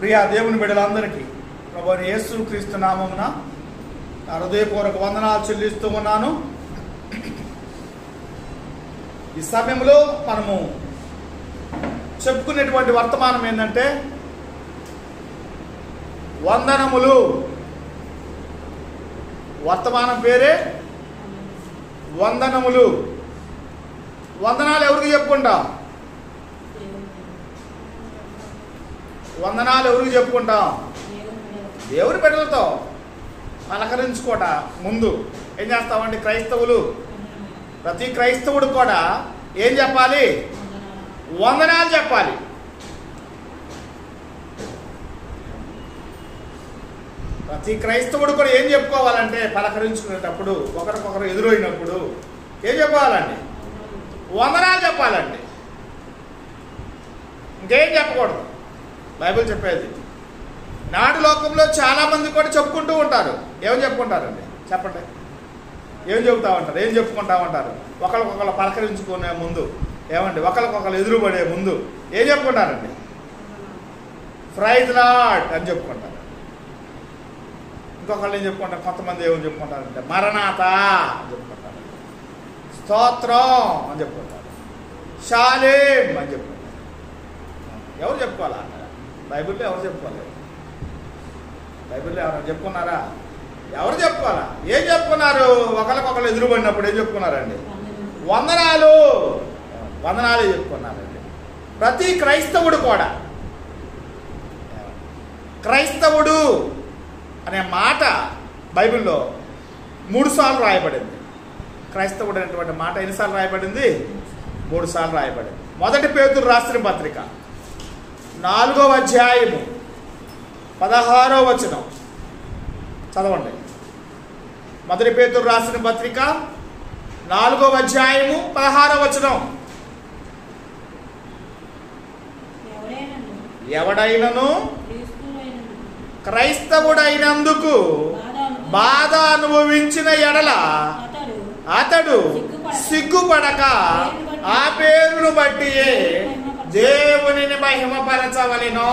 ప్రియా దేవుని బిడ్డలందరికీ ప్రభువైన యేసుక్రీస్తు నామమున హృదయపూర్వక వందనాలు చెల్లిస్తూ ఉన్నాను. ఈ సమయంలో మనము చెప్పుకునేటువంటి వర్తమానం ఏంటంటే వందనములు. వర్తమానం పేరే వందనములు. వందనాలు ఎవరికి చెప్పుకుంటాం? వందనాలు ఎవరికి చెప్పుకుంటాం? దేవుని బిడ్డలతో పలకరించుకోట ముందు ఏం చేస్తామండి? క్రైస్తవులు, ప్రతి క్రైస్తవుడు కూడా ఏం చెప్పాలి? వందనాలు చెప్పాలి. ప్రతి క్రైస్తవుడు కూడా ఏం చెప్పుకోవాలంటే పలకరించుకునేటప్పుడు, ఒకరికొకరు ఎదురైనప్పుడు ఏం చెప్పాలండి? వందనాలు చెప్పాలండి. ఇంకేం చెప్పకూడదు. బైబిల్ చెప్పేది. నాటి లోకంలో చాలా మంది కూడా చెప్పుకుంటూ ఉంటారు. ఏం చెప్పుకుంటారండి? చెప్పండి. ఏం చెబుతా ఉంటారు? ఏం చెప్పుకుంటా ఉంటారు? ఒకరికొకరు పలకరించుకునే ముందు ఏమండి? ఒకరికొకరు ఎదురుపడే ముందు ఏం చెప్పుకుంటారండి? ప్రైజ్ లార్డ్ అని చెప్పుకుంటారు. ఇంకొకళ్ళు ఏం చెప్పుకుంటారు? కొంతమంది ఏమని చెప్పుకుంటారంటే మరణాత అని చెప్పుకుంటారు, స్తోత్రం అని చెప్పుకుంటారు, షాలేం అని చెప్పుకుంటారు. ఎవరు చెప్పుకోవాలా? బైబిల్లో ఎవరు చెప్పుకోలేదు. బైబిల్లో ఎవరు చెప్పుకున్నారా? ఎవరు చెప్పుకోవాలా? ఏం చెప్పుకున్నారు? ఒకరికొకరు ఎదురుపడినప్పుడు ఏం చెప్పుకున్నారండి? వందనాలు. వందనాలు చెప్పుకున్నారండి. ప్రతి క్రైస్తవుడు కూడా, క్రైస్తవుడు అనే మాట బైబిల్లో 3 సార్లు రాయబడింది. క్రైస్తవుడు అనేటువంటి మాట ఎన్నిసార్లు రాయబడింది? 3 సార్లు రాయబడింది. మొదటి పేతురు రాసిన పత్రిక 4వ అధ్యాయము 16వ వచనం చదవండి. మొదటి పేతురు రాసిన పత్రిక 4వ అధ్యాయము 16వ వచనం. ఎవడైనను క్రైస్తవుడైనందుకు బాధ అనుభవించిన ఎడల అతడు సిగ్గుపడక ఆ పేరును బట్టి దేవునిని మహిమపరచవలెను.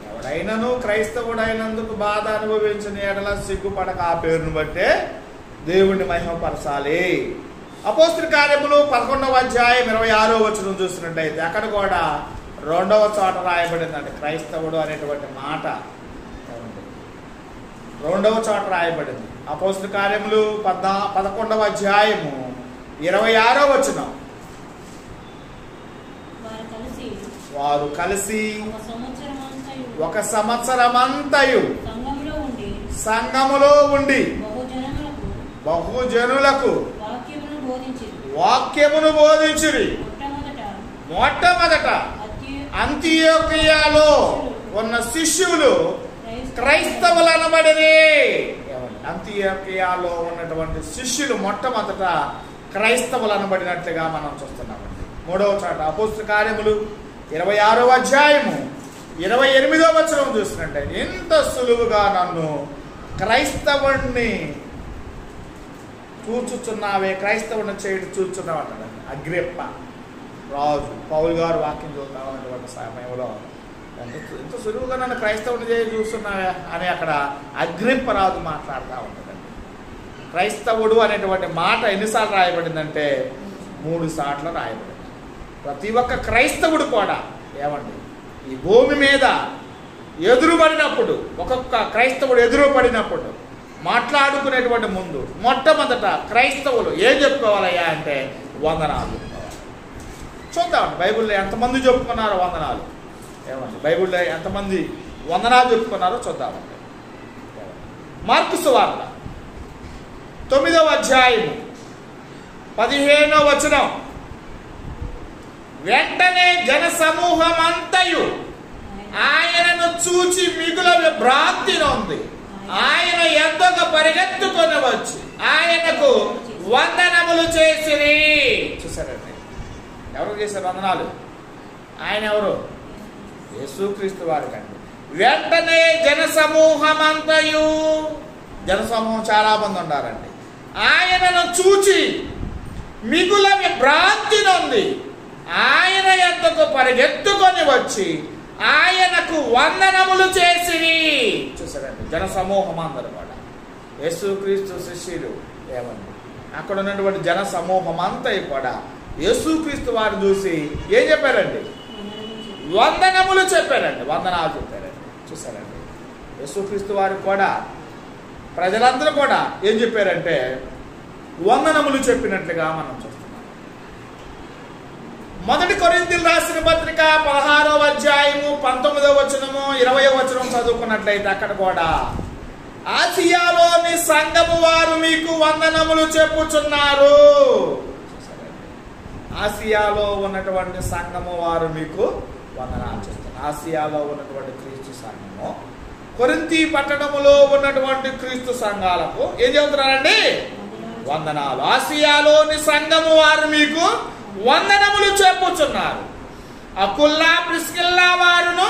ఎవడైనను క్రైస్తవుడైనందుకు బాధ అనుభవించిన ఎడల సిగ్గుపడక ఆ పేరును బట్టే దేవుణ్ణి మహిమపరచాలి. అపోస్తల కార్యములు 11వ అధ్యాయం 26వ వచనం చూసినట్టయితే అక్కడ కూడా 2వ చోట రాయబడిందండి. క్రైస్తవుడు అనేటువంటి మాట 2వ చోట రాయబడింది. అపోస్తల కార్యములు 11వ అధ్యాయము 26వ వచనం. వారు కలిసి 1 సంవత్సరమంతయు సంఘములో ఉండి బహుజనులకు వాక్యమును బోధించిరి. మొట్టమొదట అంతియోకియాలో ఉన్న శిష్యులు క్రైస్తవులు అనబడిరి. అంతియోకియాలో ఉన్నటువంటి శిష్యులు మొట్టమొదట క్రైస్తవులు అనబడినట్లుగా మనం చూస్తున్నామండి. 3వ చోట అపోస్తల కార్యములు 26వ అధ్యాయము 28వ వచనం చూసినట్టయితే ఎంత సులువుగా నన్ను క్రైస్తవుణ్ణి చూచుచున్నావే, క్రైస్తవుని చేయడం చూచున్నావు అంటాడు అగ్రిప్ప రాజు. పౌలు గారు వాక్యం చూద్దాం అన్నటువంటి సమయంలో ఎంత సులువుగా నన్ను క్రైస్తవుని చేయి చూస్తున్నావే అని అక్కడ అగ్రిప్ప రాజు మాట్లాడుతూ ఉంటాడండి. క్రైస్తవుడు అనేటువంటి మాట ఎన్నిసార్లు రాయబడిందంటే 3 సార్లు రాయబడింది. ప్రతి ఒక్క క్రైస్తవుడు కూడా ఏమండి ఈ భూమి మీద ఎదురుపడినప్పుడు, ఒక్కొక్క క్రైస్తవుడు ఎదురుపడినప్పుడు మాట్లాడుకునేటువంటి ముందు మొట్టమొదట క్రైస్తవులు ఏం చెప్పుకోవాలయ్యా అంటే వందనాలు చెప్పుకోవాలి. చూద్దామండి బైబిల్లో ఎంతమంది చెప్పుకున్నారో వందనాలు. ఏమండి బైబిల్లో ఎంతమంది వందనాలు చెప్పుకున్నారో చూద్దామండి. మార్కు సువార్త 9వ అధ్యాయము 15వ వచనం. వెంటనే జన సమూహమంతయు ఆయనను చూచి మిగుల భ్రాంతి నొంది ఆయన యొద్దకు పరిగెత్తుకొని వచ్చి ఆయనకు వందనములు చేసిరి. చూసారండి ఎవరు చేశారు వందనాలు? ఆయన ఎవరు? యేసుక్రీస్తు వారికండి. వెంటనే జనసమూహమంతయు, జనసమూహం చాలా మంది ఉన్నారండి, ఆయనను చూచి మిగుల భ్రాంతి నొంది ఆయన యొద్దకు పరిగెత్తుకొని వచ్చి ఆయనకు వందనములు చేసిరి. చూసారండి, జన సమూహం అందరూ కూడా యేసుక్రీస్తు శిష్యులు ఏమన్నా అక్కడ ఉన్నటువంటి జన సమూహం అంతా కూడా యేసుక్రీస్తు వారు చూసి ఏం చెప్పారండి? వందనములు చెప్పారండి, వందనాలు చెప్పారండి. చూసారండి, యేసుక్రీస్తు వారు కూడా ప్రజలందరూ కూడా ఏం చెప్పారంటే వందనములు చెప్పినట్లుగా మనం చూస్తున్నాం. మొదటి కొరింథీయులకు రాసిన పత్రిక 16వ అధ్యాయము 19వ వచనము 20వ వచనం చదువుకున్నట్లయితే అక్కడ కూడా ఆసియాలోని సంఘము వారు మీకు వందనములు చెప్పుచున్నారు. ఆసియాలో ఉన్నటువంటి సంఘము వారు మీకు వందనాలు చెప్తున్నారు. ఆసియాలో ఉన్నటువంటి క్రీస్తు సంఘము కొరింథీ పట్టణములో ఉన్నటువంటి క్రీస్తు సంఘాలకు ఏం చెబుతున్నారండి? వందనాలు. ఆసియాలోని సంఘము వారు మీకు వందనములు చెప్పుచున్నారు. అకుల్లా ప్రిస్కిల్లా వారును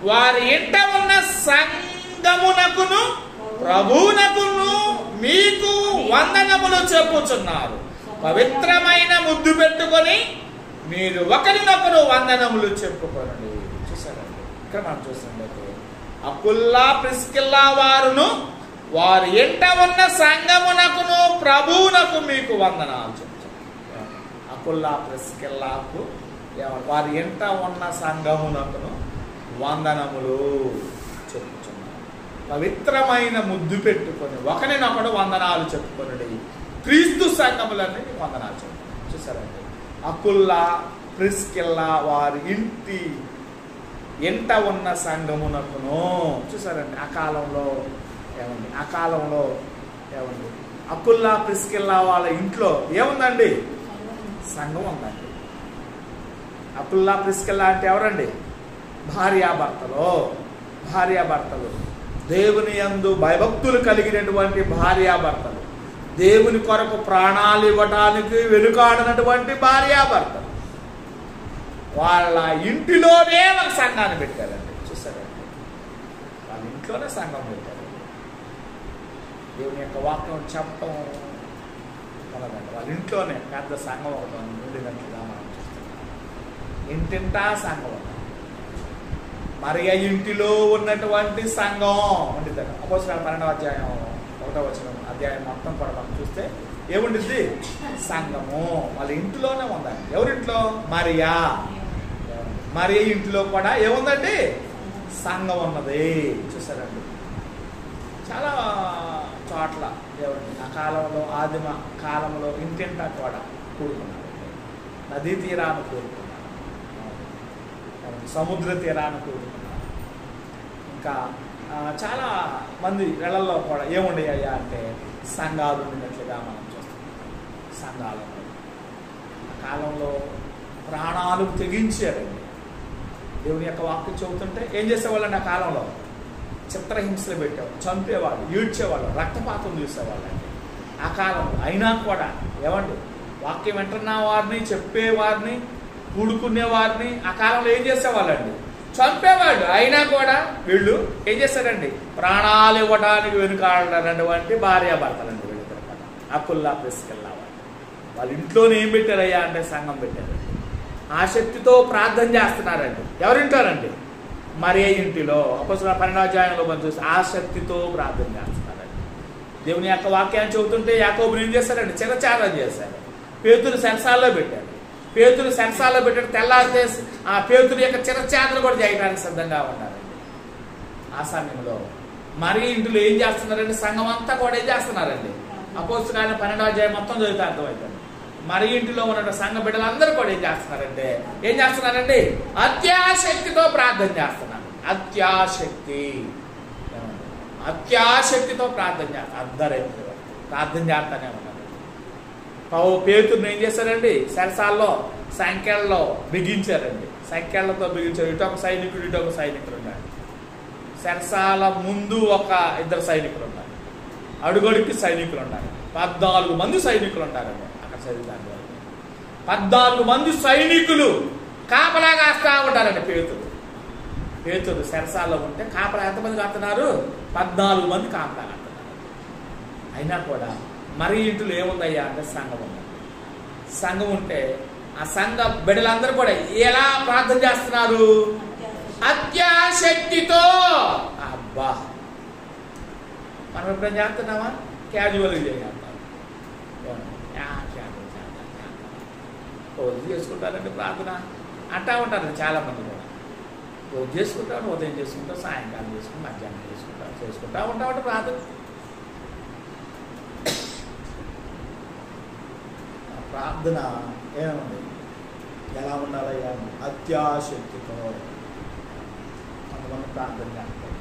వారి ఇంట ఉన్న సంఘమునకును ప్రభువునకును మీకు వందనములు చెప్పుచున్నారు. పవిత్రమైన ముద్దు పెట్టుకొని మీరు ఒకరినొకరు వందనములు చెప్పుకోండి. చూసారండి, ఇక్కడ మనం చూసినట్లయితే అకుల్లా ప్రిస్కిల్లా వారును వారి ఇంట ఉన్న సంఘమునకును ప్రభువునకు మీకు వందనాలు చెప్తున్నారు. అకుల్లా ప్రిస్కిల్లాకు వారి ఇంట ఉన్న సంఘమునకును వందనములు చెప్పుచున్నారు. పవిత్రమైన ముద్దు పెట్టుకొని ఒకరినొకడు వందనాలు చెప్పుకొనుడి. క్రీస్తు సంఘములన్నీ వందనాలు చెప్తున్నారు. చూసారండి, అకుల్లా ప్రిస్కిల్లా వారి ఇంట ఉన్న సంఘమునకును. చూసారండి, ఆ కాలంలో ఏమండి అకుల్లా ప్రిస్కిల్లా వాళ్ళ ఇంట్లో ఏముందండి? సంఘం ఉందండి. అకుల్లా ప్రిస్కిల్లా అంటే ఎవరండి? భార్యాభర్తలు, దేవుని యందు భయభక్తులు కలిగినటువంటి భార్యాభర్తలు, దేవుని కొరకు ప్రాణాలు ఇవ్వడానికి వెనుకాడినటువంటి భార్యాభర్తలు. వాళ్ళ ఇంటిలోనే ఒక సంఘాన్ని పెట్టారండి. చూసారండి, వాళ్ళ ఇంట్లోనే సంఘం పెట్టారు. దేవుని యొక్క వాక్యం చెప్పడం కలదండి. వాళ్ళ ఇంట్లోనే పెద్ద సంఘం ఒకటి ఉండినట్లుగా మనం చూస్తున్నాం. ఇంటింటా సంఘం ఉంది. మరియ ఇంటిలో ఉన్నటువంటి సంఘం ఉండిద్దండి. అపోస్తలుల 12వ అధ్యాయం 1వ వచనం అధ్యాయం మొత్తం కూడా మనం చూస్తే ఏముండిద్ది? సంఘము వాళ్ళ ఇంటిలోనే ఉందండి. ఎవరింట్లో? మరియ ఇంటిలో కూడా ఏముందండి? సంఘం ఉన్నది. చూసారండి, చాలా చోట్ల దేవుడిని ఆ కాలంలో ఆదిమ కాలంలో ఇంటింటా కూడా కూడుకున్నారు. నదీ తీరాన్ని కూడుకున్నారు, సముద్ర తీరాన్ని కూడుకున్నారు. ఇంకా చాలా మంది ఇళ్లలో కూడా ఏముండేయ్యా అంటే సంఘాలు ఉండినట్లుగా మనం చూస్తాం. సంఘాలు ఆ కాలంలో ప్రాణాలు తెగించారండి. దేవుని యొక్క వాక్యం చెబుతుంటే ఏం చేసేవాళ్ళండి? ఆ కాలంలో చిత్రహింసలు పెట్టేవాళ్ళు, చంపేవాళ్ళు, ఈడ్చేవాళ్ళు, రక్తపాతం చూసేవాళ్ళండి ఆ కాలంలో. అయినా కూడా ఏమండి వాక్యం వింటున్న వారిని, చెప్పేవారిని, కూడుకునేవారిని ఆ కాలంలో ఏం చేసేవాళ్ళండి? చంపేవాళ్ళు. అయినా కూడా వీళ్ళు ఏం చేశారండి? ప్రాణాలు ఇవ్వడానికి వెనుకాడనటువంటి భార్యాభర్తలండి వీళ్ళిద్దరు కూడా. అకుల్లా ప్రిస్కిల్లా వాళ్ళ ఇంట్లోనే ఏం పెట్టారయ్యా అంటే సంఘం పెట్టారండి. ఆసక్తితో ప్రార్థన చేస్తున్నారండి. ఎవరింటారండి? మరియ ఇంటిలో. అపోస్తలుల 12వ అధ్యాయంలో మనం చూసి ఆసక్తితో ప్రార్థన చేస్తున్నారండి. దేవుని యొక్క వాక్యాన్ని చెబుతుంటే యాకోబుని ఏం చేశారండి? చిరచారం చేశారు. పేతురు సెరసాల్లో పెట్టారు. పేతురు సెరసాల్లో పెట్టారు. తెల్లారితే ఆ పేతురు యొక్క చిరచాదలు కూడా చేయడానికి సిద్ధంగా ఉన్నారండి. ఆ సమయంలో మరియ ఇంటిలో ఏం చేస్తున్నారండి? సంఘం అంతా కూడా ఏం చేస్తున్నారండి? అపోస్తలుల 12వ అధ్యాయం మొత్తం చదివితే అర్థమవుతుంది. మరి ఇంటిలో ఉన్న సంఘ బిడ్డలందరూ కూడా ఏం చేస్తున్నారండి? అత్యాశక్తితో ప్రార్థన చేస్తున్నారు. అత్యాశక్తితో ప్రార్థన చేస్తారు. అందరూ ప్రార్థన చేస్తానే ఉన్నారు. పేతురుని ఏం చేశారండి? సరసాల్లో సంఖ్యల్లో బిగించారండి. సంఖ్యలతో బిగించారు. ఇటొక సైనికుడు, ఇటొక సైనికులు ఉన్నారు. సరసాల ముందు ఇద్దరు సైనికులు ఉన్నారు. అడుగడుకి సైనికులు ఉన్నారు. 14 మంది సైనికులు ఉంటారండి. 14 మంది సైనికులు కాపలా కాస్తా ఉంటారండి. పేతురు సరసాల్లో ఉంటే కాపలా ఎంతమంది కాస్తున్నారు? 14 మంది కాపలా కాస్తున్నారు. అయినా కూడా మరి ఇంట్లో ఏముందయ్యా అంటే సంఘం ఉంది. సంఘం ఉంటే ఆ సంఘ బిడ్డలందరూ కూడా ఎలా ప్రార్థన చేస్తున్నారు? అత్యాశక్తితో. అబ్బా, మనం ఎప్పుడైనా చేస్తున్నామా? క్యాజువల్గా చేయాలి. రోజు చేసుకుంటారండి ప్రార్థన అంటా ఉంటారు చాలామంది కూడా. రోజు చేసుకుంటాను, ఉదయం చేసుకుంటాం, సాయంకాలం చేసుకుంటాం, మధ్యాహ్నం చేసుకుంటా ఉంటామంటే ప్రార్థన. ప్రార్థన ఏముంది? ఎలా ఉండాలయ్యా? అత్యాశక్తితో. కొంతమంది ప్రార్థన చేస్తారు,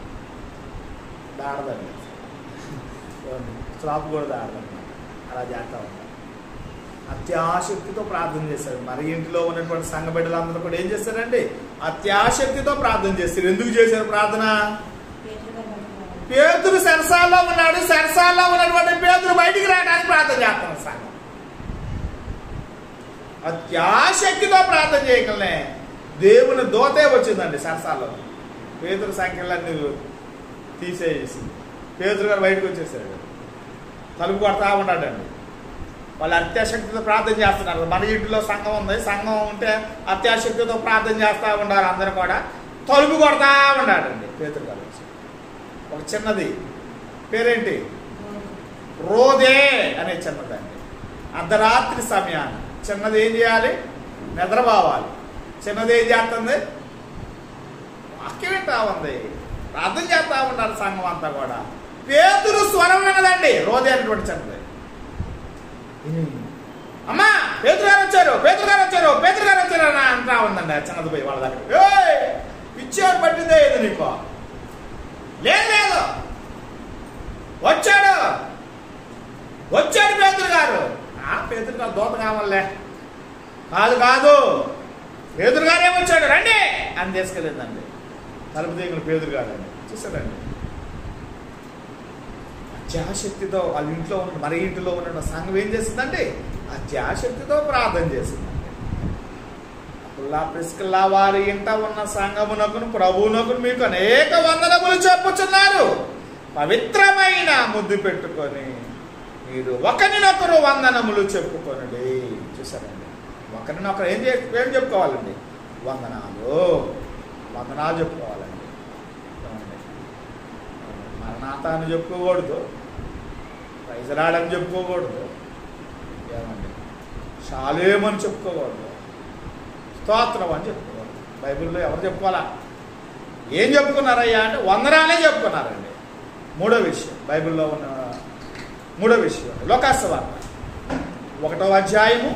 దాడదండి, స్లాప్ కూడా దాడదన్నమాట. అలా చేస్తూ ఉంటారు. అత్యాశక్తితో ప్రార్థన చేశారు. మరి ఇంట్లో ఉన్నటువంటి సంఘ బిడ్డలందరూ కూడా ఏం చేస్తారండి? అత్యాశక్తితో ప్రార్థన చేస్తారు. ఎందుకు చేశారు ప్రార్థన? పేతురు సరసాల్లో ఉన్నాడు. సరసాల్లో ఉన్నటువంటి పేతురు బయటికి రావడానికి ప్రార్థన చేస్తున్నారు సంఘం. అత్యాశక్తితో ప్రార్థన చేయగలనే దేవుని దోతే వచ్చిందండి సరసాల్లో. పేతురు సంఖ్యలన్నీ తీసేసి పేతురు గారు బయటకు వచ్చేసాడు. తలుపు కొడతా ఉన్నాడండి. వాళ్ళు అత్యాశక్తితో ప్రార్థన చేస్తున్నారు. మన ఇంటిలో సంఘం ఉంది, సంఘం ఉంటే అత్యాశక్తితో ప్రార్థన చేస్తూ ఉన్నారు. అందరూ కూడా తలుపు కొడతా ఉన్నాడండి పేతురు గారు వచ్చి. ఒక చిన్నది పేరేంటి? రోదే అనే చిన్నదండి. అర్ధరాత్రి సమయాన్ని చిన్నది ఏం చేయాలి? నిద్రపోవాలి. చిన్నది ఏం చేస్తుంది? వాక్యం వింటా ఉంది, ప్రార్థన చేస్తూ ఉంటారు సంఘం అంతా కూడా. పేతురు స్వరం వినదండి రోదే అనేటువంటి చిన్నది. అమ్మా పేతురు గారు వచ్చారు, పేతురు గారు వచ్చారు, పేతురు గారు వచ్చారు అని అంటా ఉందండి చిన్నది పోయి వాళ్ళ దగ్గర. పిచ్చేవారు పట్టిందే ఇది నీకు? లేదు, వచ్చాడు పేతురు గారు. పేతురు గారు దోత కావాలే. కాదు, పేతురు గారు ఏమొచ్చాడు, రండి అని తీసుకెళ్ళిందండి. తలుపు దిగులు పేతురు గారు అండి. చూసారండి, అత్యాశక్తితో వాళ్ళ ఇంట్లో ఉన్న మరి ఇంటిలో ఉన్న సంఘం ఏం చేస్తుందండి? అత్యాశక్తితో ప్రార్థన చేస్తుందండి. అప్పుల్లా ప్రిస్కిల్లా వారి ఇంట ఉన్న సంఘమునకును ప్రభువునకును మీకు అనేక వందనములు చెప్పుచున్నారు. పవిత్రమైన ముద్దు పెట్టుకొని మీరు ఒకరినొకరు వందనములు చెప్పుకొనండి. చూసారండి, ఒకరినొకరు ఏం చెప్పుకోవాలండి? వందనాలు చెప్పుకోవాలండి. మరణాత అని చెప్పుకోకూడదు, ప్రైజరాడని చెప్పుకోకూడదు, ఏమండి షాలేమని చెప్పుకోకూడదు, స్తోత్రం అని చెప్పుకోకూడదు. బైబిల్లో ఎవరు చెప్పుకోవాలా? ఏం చెప్పుకున్నారయ్యా అంటే వందనాలే చెప్పుకున్నారండి. మూడో విషయం, బైబిల్లో ఉన్న మూడో విషయం లోకాసు వార్త 1వ అధ్యాయము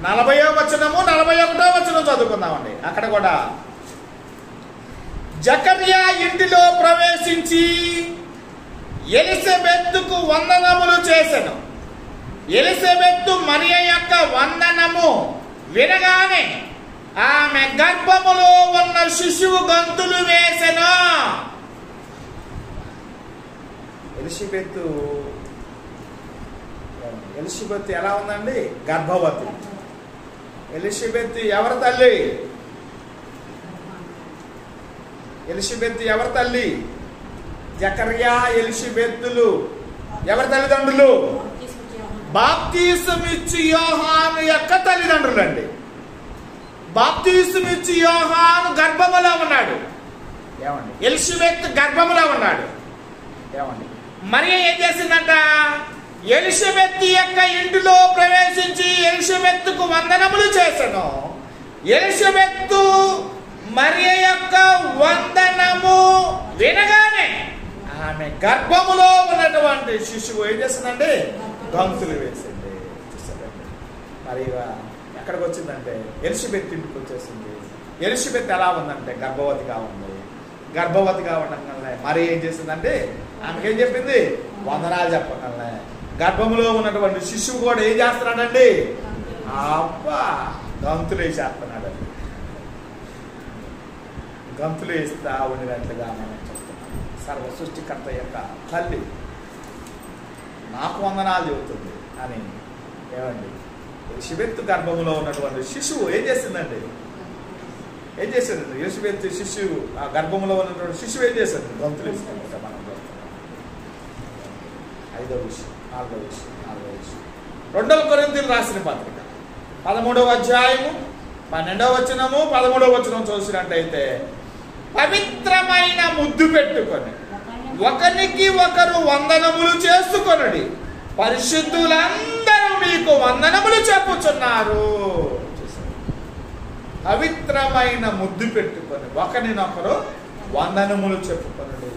40వ వచనము 41వ వచనం చదువుకుందామండి. అక్కడ కూడా జకర్యా ఇంటిలో ప్రవేశించి ఎలిజబెత్తుకు వందనములు చేసెను. ఎలిజబెత్తు మరియ యొక్క వందనము వినగానే ఆమె గర్భములో ఉన్న శిశువు గంతులు వేసెను. ఎలిజబెత్ ఎలా ఉందండి? గర్భవతి. ఎలిజబెత్ ఎవరి తల్లి? ఎలిజబెత్ ఎవరి తల్లి? జకర్యా ఎలిజబెత్తులు ఎవరి తల్లిదండ్రులు? బాప్తీసమిచ్చి యోహాను యొక్క తల్లిదండ్రులు అండి. బాప్తీసమిచ్చి యోహాను గర్భములో ఉన్నాడు. ఏమండి? ఎలిజబెత్ గర్భములో ఉన్నాడు. ఏమండి? మరియ ఏం చేసిందంట? ఎలిజబెత్ యొక్క ఇంటిలో ప్రవేశించి ఎలిజబెత్తుకు వందనములు చేసెను. ఎలిజబెత్తు మరియ యొక్క వందనము వినగానే ఆమె గర్భములో ఉన్నటువంటి శిశువు ఏం చేసిందండి? గంతులు వేసింది. మరి ఎక్కడికి వచ్చిందంటే ఎలిజబెత్ ఇంటికి వచ్చేసింది. ఎలిజబెత్ ఎలా ఉందంటే గర్భవతిగా ఉంది. గర్భవతిగా ఉండగానే మరి ఏం చేసిందంటే ఆమెకేం చెప్పింది? వందనాలు చెప్పగలనే. గర్భంలో ఉన్నటువంటి శిశువు కూడా ఏం చేస్తున్నాడండి? అబ్బా గంతులు వేసేస్తున్నాడండి. గంతులు వేస్తా ఉండినట్లుగా మనం చూస్తున్నాం. సర్వ సృష్టికర్త యొక్క తల్లి నాకు వందనాలు చెబుతుంది అని. ఏమండి? ఎలిజబెత్ గర్భంలో ఉన్నటువంటి శిశువు ఏం చేసిందండి? ఎలిజబెత్ శిశువు ఆ గర్భంలో ఉన్నటువంటి శిశువు ఏం చేసింది? గంతులు వేసుకుంటా మనం చూస్తున్నాం. 5వ విషయం 4వ విషయం 2వ కొరింథీయులకు రాసిన పత్రిక 13వ అధ్యాయము 12వ వచనము 13వ వచనం చూసినట్టయితే, పవిత్రమైన ముద్దు పెట్టుకొని ఒకరికి ఒకరు వందనములు చేసుకొనుడి, పరిశుద్ధులందరూ మీకు వందనములు చెప్పుచున్నారు. పవిత్రమైన ముద్దు పెట్టుకొని ఒకరినొకరు వందనములు చెప్పుకొనుడి,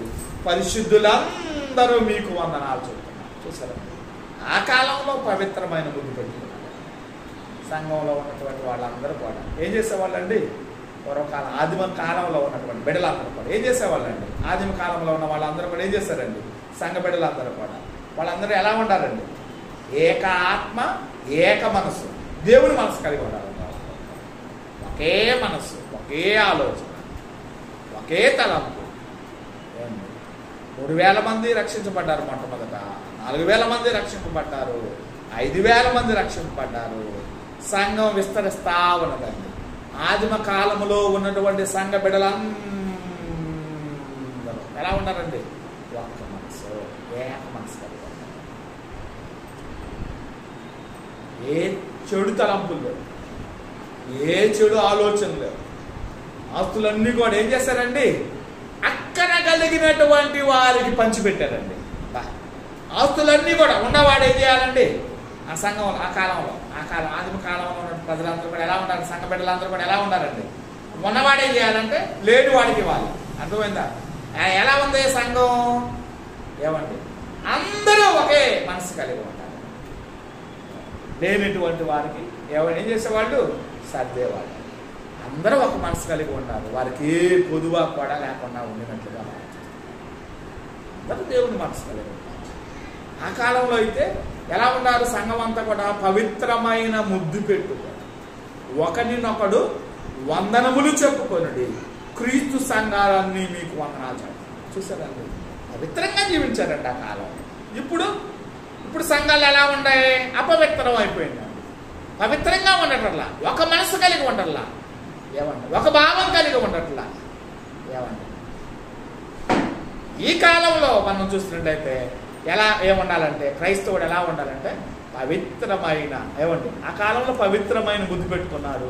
పరిశుద్ధులందరూ మీకు వందనాలు చెప్తున్నారు. చూసారా, ఆ కాలంలో పవిత్రమైన ముద్దు పెట్టుకున్నారు. సంఘంలో ఉన్నటువంటి వాళ్ళందరూ కూడా ఏం చేసేవాళ్ళండి? పూర్వకాలం ఆదిమ కాలంలో ఉన్నటువంటి బిడ్డలందరూ కూడా ఏం చేసేవాళ్ళండి? ఆదిమ కాలంలో ఉన్న వాళ్ళందరూ కూడా ఏం చేశారండి? సంఘ బిడ్డలందరూ కూడా వాళ్ళందరూ ఎలా ఉండాలండి? ఏక ఆత్మ, ఏక మనసు, దేవుని మనసు కలిగి ఉండాలి. ఒకే మనసు, ఒకే ఆలోచన, ఒకే తలంపు. 3,000 మంది రక్షించబడ్డారు మొట్టమొదట, 4,000 మంది రక్షింపబడ్డారు, 5,000 మంది రక్షింపబడ్డారు. సంఘం విస్తరిస్తా ఉన్నదండి. ఆదిమ కాలములో ఉన్నటువంటి సంఘ బిడ్డలందరూ ఎలా ఉన్నారండి? ఒక్క మనసు, ఏక మనసు కలిగి ఉన్నారు. ఏ చెడు తలంపులు లేవు, ఏ చెడు ఆలోచనలు లేవు. ఆస్తులన్నీ కూడా ఏం చేశారండి? అక్కన కలిగినటువంటి వారికి పంచిపెట్టారండి. ఆస్తులన్నీ కూడా ఉన్నవాడు ఏం చేయాలండి? ఆ సంఘంలో ఆ కాలంలో ఆదిమ కాలంలో ఉన్న ప్రజలందరూ కూడా ఎలా ఉండాలి? సంఘ బిడ్డలందరూ కూడా ఎలా ఉండాలండి? ఉన్నవాడేం చేయాలంటే లేని వాడికి ఇవ్వాలి. అర్థమైందా? ఎలా ఉంది సంఘం? ఏమండి? అందరూ ఒకే మనసు కలిగి ఉంటారు. లేనిటువంటి వారికి ఏం చేసేవాళ్ళు? సర్దేవాళ్ళు. అందరూ ఒక మనసు కలిగి ఉంటారు. వారికి ఏ పొదువా కూడా లేకుండా ఉండినట్లుగా అందరూ దేవుని మనసు కలిగి ఉంటారు. ఆ కాలంలో అయితే ఎలా ఉన్నారు? సంఘం అంతా కూడా పవిత్రమైన ముద్దు పెట్టుకొని ఒకరినొకడు వందనములు చెప్పుకొనుడి, క్రీస్తు సంఘాలన్నీ మీకు వందనాలు చెప్పండి. చూసారండి, పవిత్రంగా జీవించారండి ఆ కాలం. ఇప్పుడు సంఘాలు ఎలా ఉన్నాయి? అపవిత్రం అయిపోయిందండి. పవిత్రంగా ఉండటంలా, ఒక మనసు కలిగి ఉండట్లా. ఏమండి? ఒక భావం కలిగి ఉండట్లా. ఏమండి? ఈ కాలంలో మనం చూసినట్టయితే ఏముండాలంటే క్రైస్తవుడు ఎలా ఉండాలంటే పవిత్రమైన ఏమండి? ఆ కాలంలో పవిత్రమైన ముద్దు పెట్టుకున్నారు.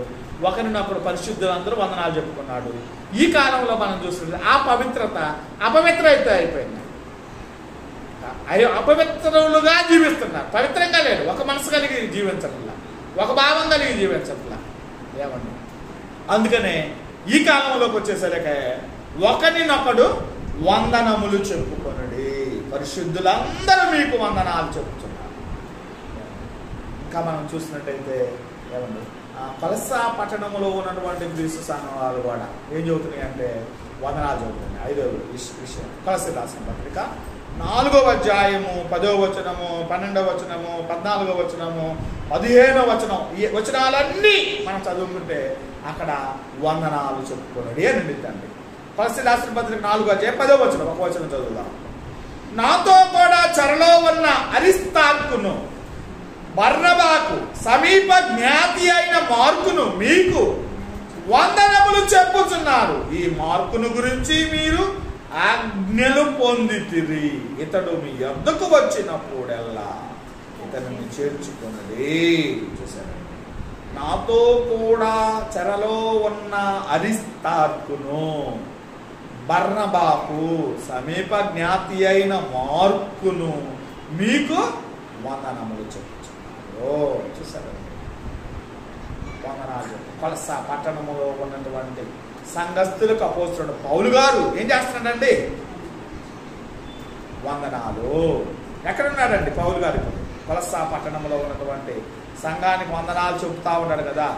ఒకరినొకరు పరిశుద్ధులందరూ వందనాలు చెప్పుకున్నాడు. ఈ కాలంలో మనం చూస్తుంటే ఆ పవిత్రత అపవిత్రత అయిపోయింది. అపవిత్రులుగా జీవిస్తున్నారు. పవిత్రంగా లేరు. ఒక మనసు కలిగి జీవించట్లా, ఒక భావం కలిగి జీవించట్లా. ఏమండి? అందుకనే ఈ కాలంలోకి వచ్చేసరికి ఒకరినొకడు వందనములు చెప్పుకొనుడి, పరిశుద్ధులందరూ మీకు వందనాలు చెప్పుతున్నారు. ఇంకా మనం చూసినట్టయితే ఏమండి? కొలస్సా పట్టణంలో ఉన్నటువంటి గ్రీసు సంఘాలు కూడా ఏం చదువుతున్నాయి అంటే వందనాలు చదువుతున్నాయి. 5వ విషయం కొలస్సీ రాసిన పత్రిక 4వ అధ్యాయము 10వ వచనము, 12వ వచనము, 14వ వచనము, 15వ వచనం, ఈ వచనాలన్నీ మనం చదువుకుంటే అక్కడ వందనాలు చెప్పుకోండి అని నిండిద్దండి. కొలస్సీ రాసిన పత్రిక 4వ అధ్యాయం 10వ వచనం, ఒక వచనం చదువుదాం. నాతో కూడా చెరలో ఉన్న అరిస్తార్కును, బర్నబాకు, సమీప జ్ఞాతి అయిన మార్కును మీకు వందనములు చెప్పుచున్నారు. ఈ మార్కును గురించి మీరు ఆజ్ఞలు పొందితిరి. ఇతడు మీ యొద్దకు వచ్చినప్పుడల్లా ఇతనిని చేర్చుకున్నది. చూసారు, నాతో కూడా చెరలో ఉన్న అరిస్తార్కును, బర్నబాకు, సమీప జ్ఞాతి అయిన మార్కును మీకు వందనములు చెప్పుచున్నారు. చూసారు, వందనాలు. కొలస్సా పట్టణములో ఉన్నటువంటి సంఘస్థులకు అపోస్తలుడు పౌలు గారు ఏం చేస్తున్నాడండి? వందనాలు. ఎక్కడున్నాడండి పౌలు గారు? కొలస్సా పట్టణంలో ఉన్నటువంటి సంఘానికి వందనాలు చెబుతా ఉన్నాడు కదా.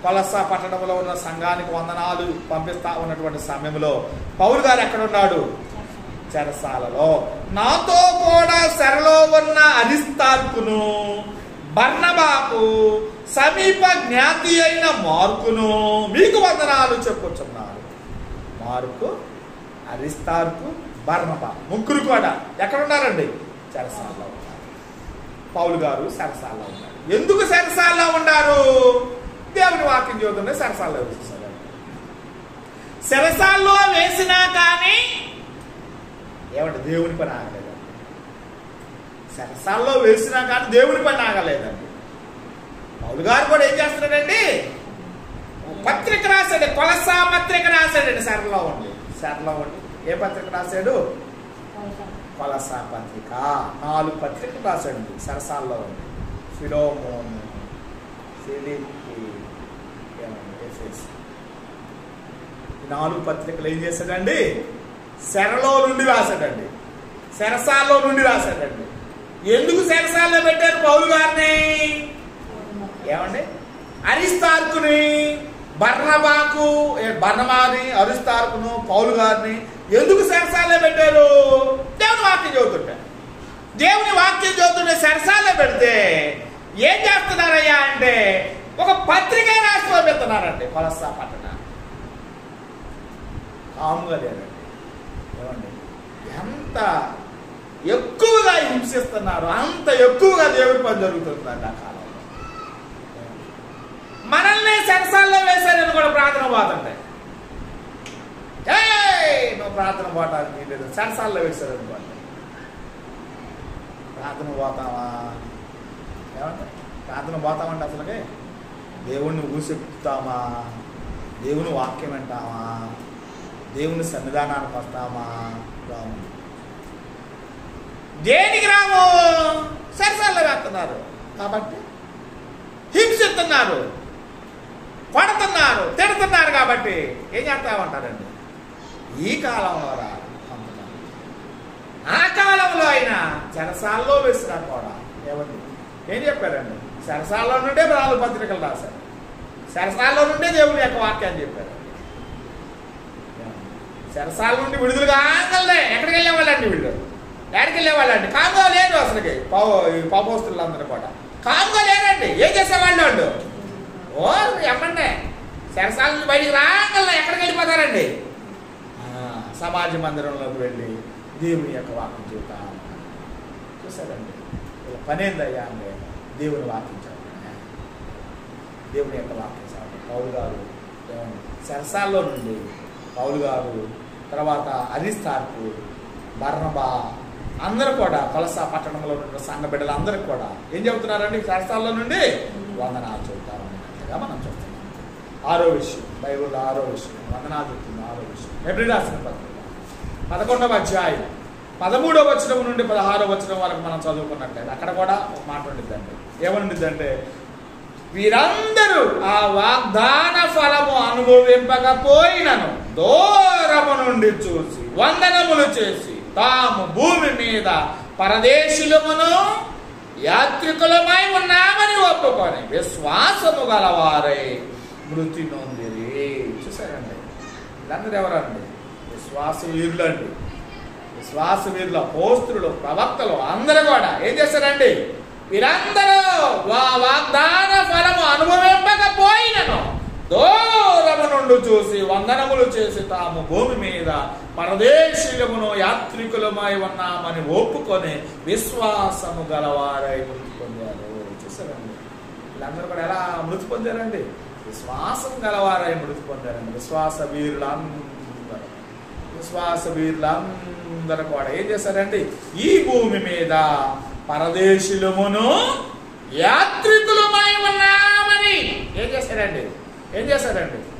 కొలస్సా పట్టణంలో ఉన్న సంఘానికి వందనాలు పంపిస్తా ఉన్నటువంటి సమయంలో పౌలు గారు ఎక్కడున్నాడు? చెరసాలలో. నాతో కూడా చెరలో ఉన్న అరిస్తార్కును, బర్నబాకు, సమీప జ్ఞాతి అయిన మార్కును మీకు వందనాలు చెప్పుచున్నారు. మార్కు, అరిస్తార్కు, బర్నబా ముగ్గురు కూడా ఎక్కడున్నారండి? చెరసాలలో ఉన్నారు. పౌలు గారు చెరసాలలో ఉన్నారు. ఎందుకు చెరసాలలో ఉన్నారు? దేవుని వాక్యం చదువుతుంటే చెరసాలలో వేసేసారు. చెరసాలలో వేసినా కానీ ఏమంటే దేవుని పని ఆగలేదండి. చెరసాలలో వేసినా కానీ దేవుని పని ఆగలేదండి. పౌలు గారు కూడా ఏం చేస్తున్నాడండి, పత్రిక రాశాడు, కొలసా పత్రిక రాశాడండి. సరళలో ఉండి ఏ పత్రిక రాశాడు? కొలసా పత్రిక. 4 పత్రికలు రాశాడు సరసాల్లో ఉండి. ఫిలోమోను, ఫిలిప్పీ, ఎఫెసు. 4 పత్రికలు ఏం చేశాడండి? శరలో నుండి రాశాడండి, శరసాల్లో నుండి రాశాడండి. ఎందుకు శరసాల్లో పెట్టారు పౌలు గారిని? ఏమండి, అరిస్తార్కుని, బర్నబాని, అరిస్తార్కును, పౌలు గారిని ఎందుకు శరసాల్లో పెట్టారు? దేవుని వాక్యం చదువుతుంటే శరసాల్లో పెడితే ఏం చేస్తున్నారయ్యా అంటే ఒక పత్రిక రాసి పంపిస్తున్నారండి. కొలసా పట్టణ కాముగా లేదండి. ఏమండి, ఎంత ఎక్కువగా హింసిస్తున్నారు, అంత ఎక్కువగా దేవుడి పని జరుగుతుందండి ఆ కాలంలో. మనల్ని సరసాల్లో వేశారని కూడా ప్రార్థన పోతుంటాయి. నువ్వు ప్రార్థన పోవటానికి లేదు, సరసాల్లో వేశారనుకోండి. ప్రార్థన పోతావా? ఏమంటే ప్రార్థన పోతామంటే అసలుకే దేవుణ్ణి ఊసెప్పుతామా? దేవుని వాక్యం వింటామా? దేవుని సన్నిధానానికి వస్తామా? రాము. దేనికి రాము? సరసాల్లో వేస్తున్నారు కాబట్టి, హింసిస్తున్నారు, పడుతున్నారు, తిడుతున్నారు కాబట్టి ఏం చేస్తామంటారండి? ఈ కాలంలో రా, ఆ కాలంలో అయినా చెరసాల్లో వేసినా కూడా ఏమండి ఏం చెప్పారండి? చెరసాల్లో నుండే 4 పత్రికలు రాశారు, చెరసాల్లో నుండే దేవుని యొక్క వాక్యాన్ని చెప్పారు. చెరసాల నుండి విడుదల కాగలే ఎక్కడికి వెళ్ళేవాళ్ళండి? వీళ్ళు ఎక్కడికి వెళ్ళేవాళ్ళండి? కాంగో లేదు అసలుకి. పాపోస్తులందరూ కూడా కాంగో లేరండి. ఏం చేసేవాళ్ళు వాళ్ళు? ఓ ఎమ్మండే చెరసాల నుంచి బయటికి రాగలే ఎక్కడికి వెళ్ళిపోతారండి? సమాజ మందిరంలోకి వెళ్ళి దేవుని యొక్క వాక్యం చెబుతా. చూసారండి ఇలా పనేందయ్యా అంటే దేవుని వాక్యం చదవడం, దేవుని యొక్క వాక్యం చదవడం. పౌలు గారు చెరసాల్లో నుండి పౌలు గారు, తర్వాత అరిస్తార్కు, బర్నబా అందరూ కూడా కొలసా పట్టణంలో ఉన్న సంఘ బిడ్డలు అందరూ కూడా ఏం చెబుతున్నారండి? చెరసాల్లో నుండి వందనాలు చెబుతారు అన్నట్టుగా మనం చూస్తున్నాం. 6వ విషయం, బైబిల్లో 6వ విషయం వందనాలు చెప్తుంది. 6వ విషయం హెబ్రీ రాసిన పత్రిక 11వ అధ్యాయం 13వ వచనం నుండి 16వ వచనం వరకు మనం చదువుకున్నట్లయితే అక్కడ కూడా ఒక మాట ఉండిద్దండి. ఏమనుండిద్దంటే, వీరందరూ ఆ వాగ్దాన ఫలము అనుభవింపకపోయినను దూరము నుండి చూసి వందనములు చేసి తాము భూమి మీద పరదేశులమును యాత్రికులమై ఉన్నామని ఒప్పుకొని విశ్వాసము గలవారై మృతి నొందిరి. చూసారండి, వీళ్ళందరూ ఎవరండి? విశ్వాస వీరులు అండి. విశ్వాస వీరులు, అపోస్తలులు, ప్రవక్తలు అందరూ కూడా ఏం చేశారండి? వీరందరూ వాగ్దాన ఫలము అనుభవింపకపోయినను దూరము నుండి చూసి వందనములు చేసి తాము భూమి మీద పరదేశీయులమును యాత్రికులమై ఉన్నామని ఒప్పుకొని విశ్వాసము గలవారై మృతి పొందారు. చూసారండి, వీళ్ళందరూ కూడా ఎలా మృతి పొందారండి? విశ్వాసం గలవారై మృతి పొందారండి. విశ్వాస వీరులందరూ కూడా ఏం చేశారండి? ఈ భూమి మీద పరదేశులమును యాత్రికులమై ఉన్నామని ఏం చేశారండి?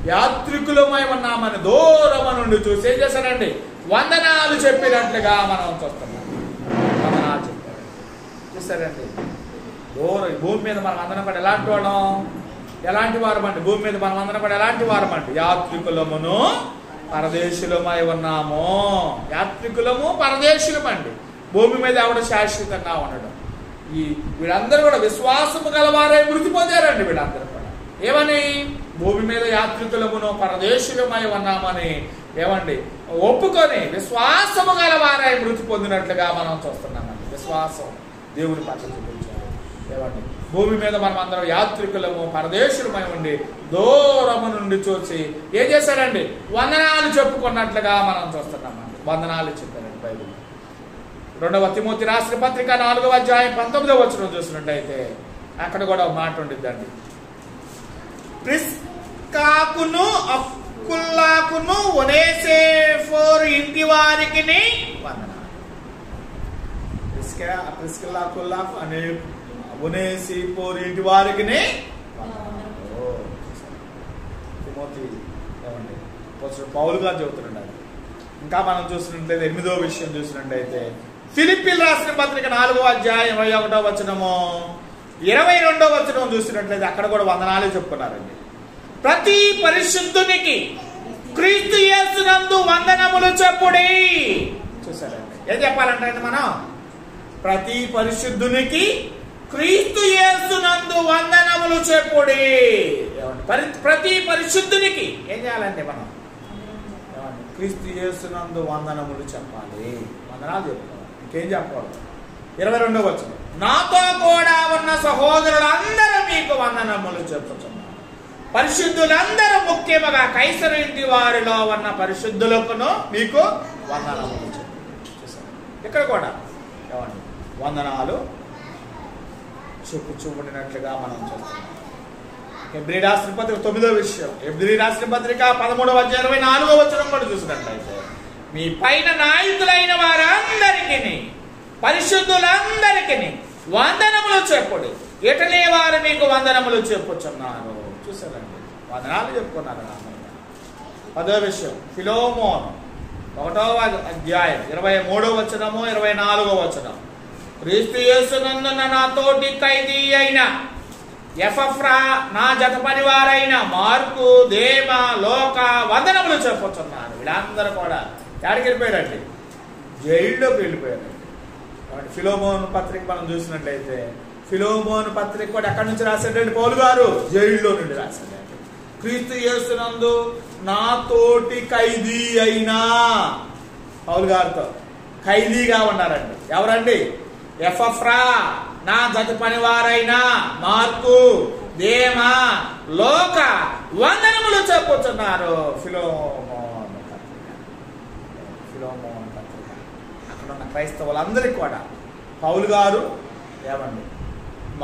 యాత్రికులమై ఉన్నామని దూరము నుండి చూసి ఏం చేశారండి? వందనాలు చెప్పినట్లుగా మనం చూస్తున్నాం. వందనాలు చెప్పారు. చూసారండి, భూమి మీద మనం అందరం కూడా ఎలాంటి వారమండి? భూమి మీద మనం అందరం కూడా ఎలాంటి వారమండి? యాత్రికులమును పరదేశులమై ఉన్నాము. యాత్రికులము పరదేశులమండి. భూమి మీద ఆవిడ శాశ్వతంగా ఉండడం. వీళ్ళందరూ కూడా విశ్వాసము గలవారై మృతి పొందారండి. వీళ్ళందరూ కూడా ఏమని? భూమి మీద యాత్రికులమును పరదేశులమై ఉన్నామని ఏమండి ఒప్పుకొని విశ్వాసము గలవారై మృతి పొందినట్లుగా మనం చూస్తున్నామండి. విశ్వాసం దేవుని పట్ల చూపించాలి. ఏమండి, భూమి మీద మనం అందరం యాత్రికులము పరదేశులమై ఉండి దూరము నుండి చూసి ఏం చేశారండి? వందనాలు చెప్పుకున్నట్లుగా మనం చూస్తున్నామండి. వందనాలు చెప్పారండి బైబిల్. 2వ తిమోతి రాసిన పత్రిక 4వ అధ్యాయం 19వ వచనం చూసినట్టయితే అక్కడ కూడా ఒక మాట ఉండిద్దండి. ప్రిస్కాకును అకుల్లాకును ఒనేసిఫోరు ఇంటి వారికి వందనాలు. ప్రిస్కిల్లా అకుల్లాకు అనే ఒనేసిఫోరు ఇంటి వారికి తిమోతి ఏమండి పౌలు గారు చెబుతున్నాడు. ఇంకా మనం చూసినట్లయితే 8వ విషయం చూసినట్లయితే ఫిలిప్పీలు రాసిన పత్రిక 4వ అధ్యాయం 21వ వచనము 22వ వచనం చూసినట్లయితే అక్కడ కూడా వందనాలు చెప్పుకున్నారండి. ప్రతి పరిశుద్ధునికి క్రీస్తు యేసునందు వందనములు చెప్పుడి. చూసారండి, ఏం చెప్పాలంటే మనం ప్రతి పరిశుద్ధునికి క్రీస్తు యేసునందు వందనములు చెప్పుడి. ప్రతి పరిశుద్ధునికి ఏం చేయాలంటే మనం క్రీస్తు యేసునందు వందనములు చెప్పాలి, వందనాలు చెప్పుకోవాలి. ఇంకేం చెప్పకూడదు. 22వ వచనం నాతో కూడా ఉన్న సహోదరులందరూ మీకు వందనములు చెప్పుచున్నారు. పరిశుద్ధులందరూ ముఖ్యముగా కైసరు ఇంటి వారిలో ఉన్న పరిశుద్ధులకును మీకు వందనములు చెప్పారు. ఇక్కడ కూడా ఏమండి వందనాలు చూపుచుండినట్లుగా మనం చూస్తున్నాం. హెబ్రీ రాసిన పత్రిక 9వ విషయం, హెబ్రీ రాసిన పత్రిక 13వ అధ్యాయం 24వ వచనం కూడా చూసినట్లయితే మీ పైన నాయకులైన వారందరికీ పరిశుద్ధులందరికీ వందనములు చెప్పుడి. ఎటలే వారు మీకు వందనములు చెప్పుచున్నారు. చూసారండి, వందనాలు చెప్పుకున్నారు. 10వ విషయం ఫిలోమోన్ 1వ అధ్యాయం 23వ వచనము 24వ వచనం క్రీస్తు యేసునందున నా తోటి ఖైదీ అయిన ఎపఫ్రా, నా జత పనివారైన మార్కు, దేమ, లోక వందనములు చెప్పుచున్నారు. వీళ్ళందరూ కూడా ఎక్కడికి వెళ్ళిపోయారండి? జైల్లోకి వెళ్ళిపోయారండి. ఫిలోమోన్ పత్రిక మనం చూసినట్లయితే ఫిలోమోన్ పత్రిక కూడా ఎక్కడి నుంచి రాశాడండి? పౌలు గారు జైల్లో నుండి రాశాడండి. క్రీస్తు యేసునందు నా తోటి ఖైదీ అయినా, పౌలు గారితో ఖైదీగా ఉన్నారండి. ఎవరండి? ఎపఫ్రా, నా జత పనివారైన మార్కు, దేమ, లోక వందనములు చెప్పుచున్నారు. ఫిలోమోన్ పత్రిక అక్కడ ఉన్న క్రైస్తవులందరికీ కూడా పౌలు గారు ఏమండి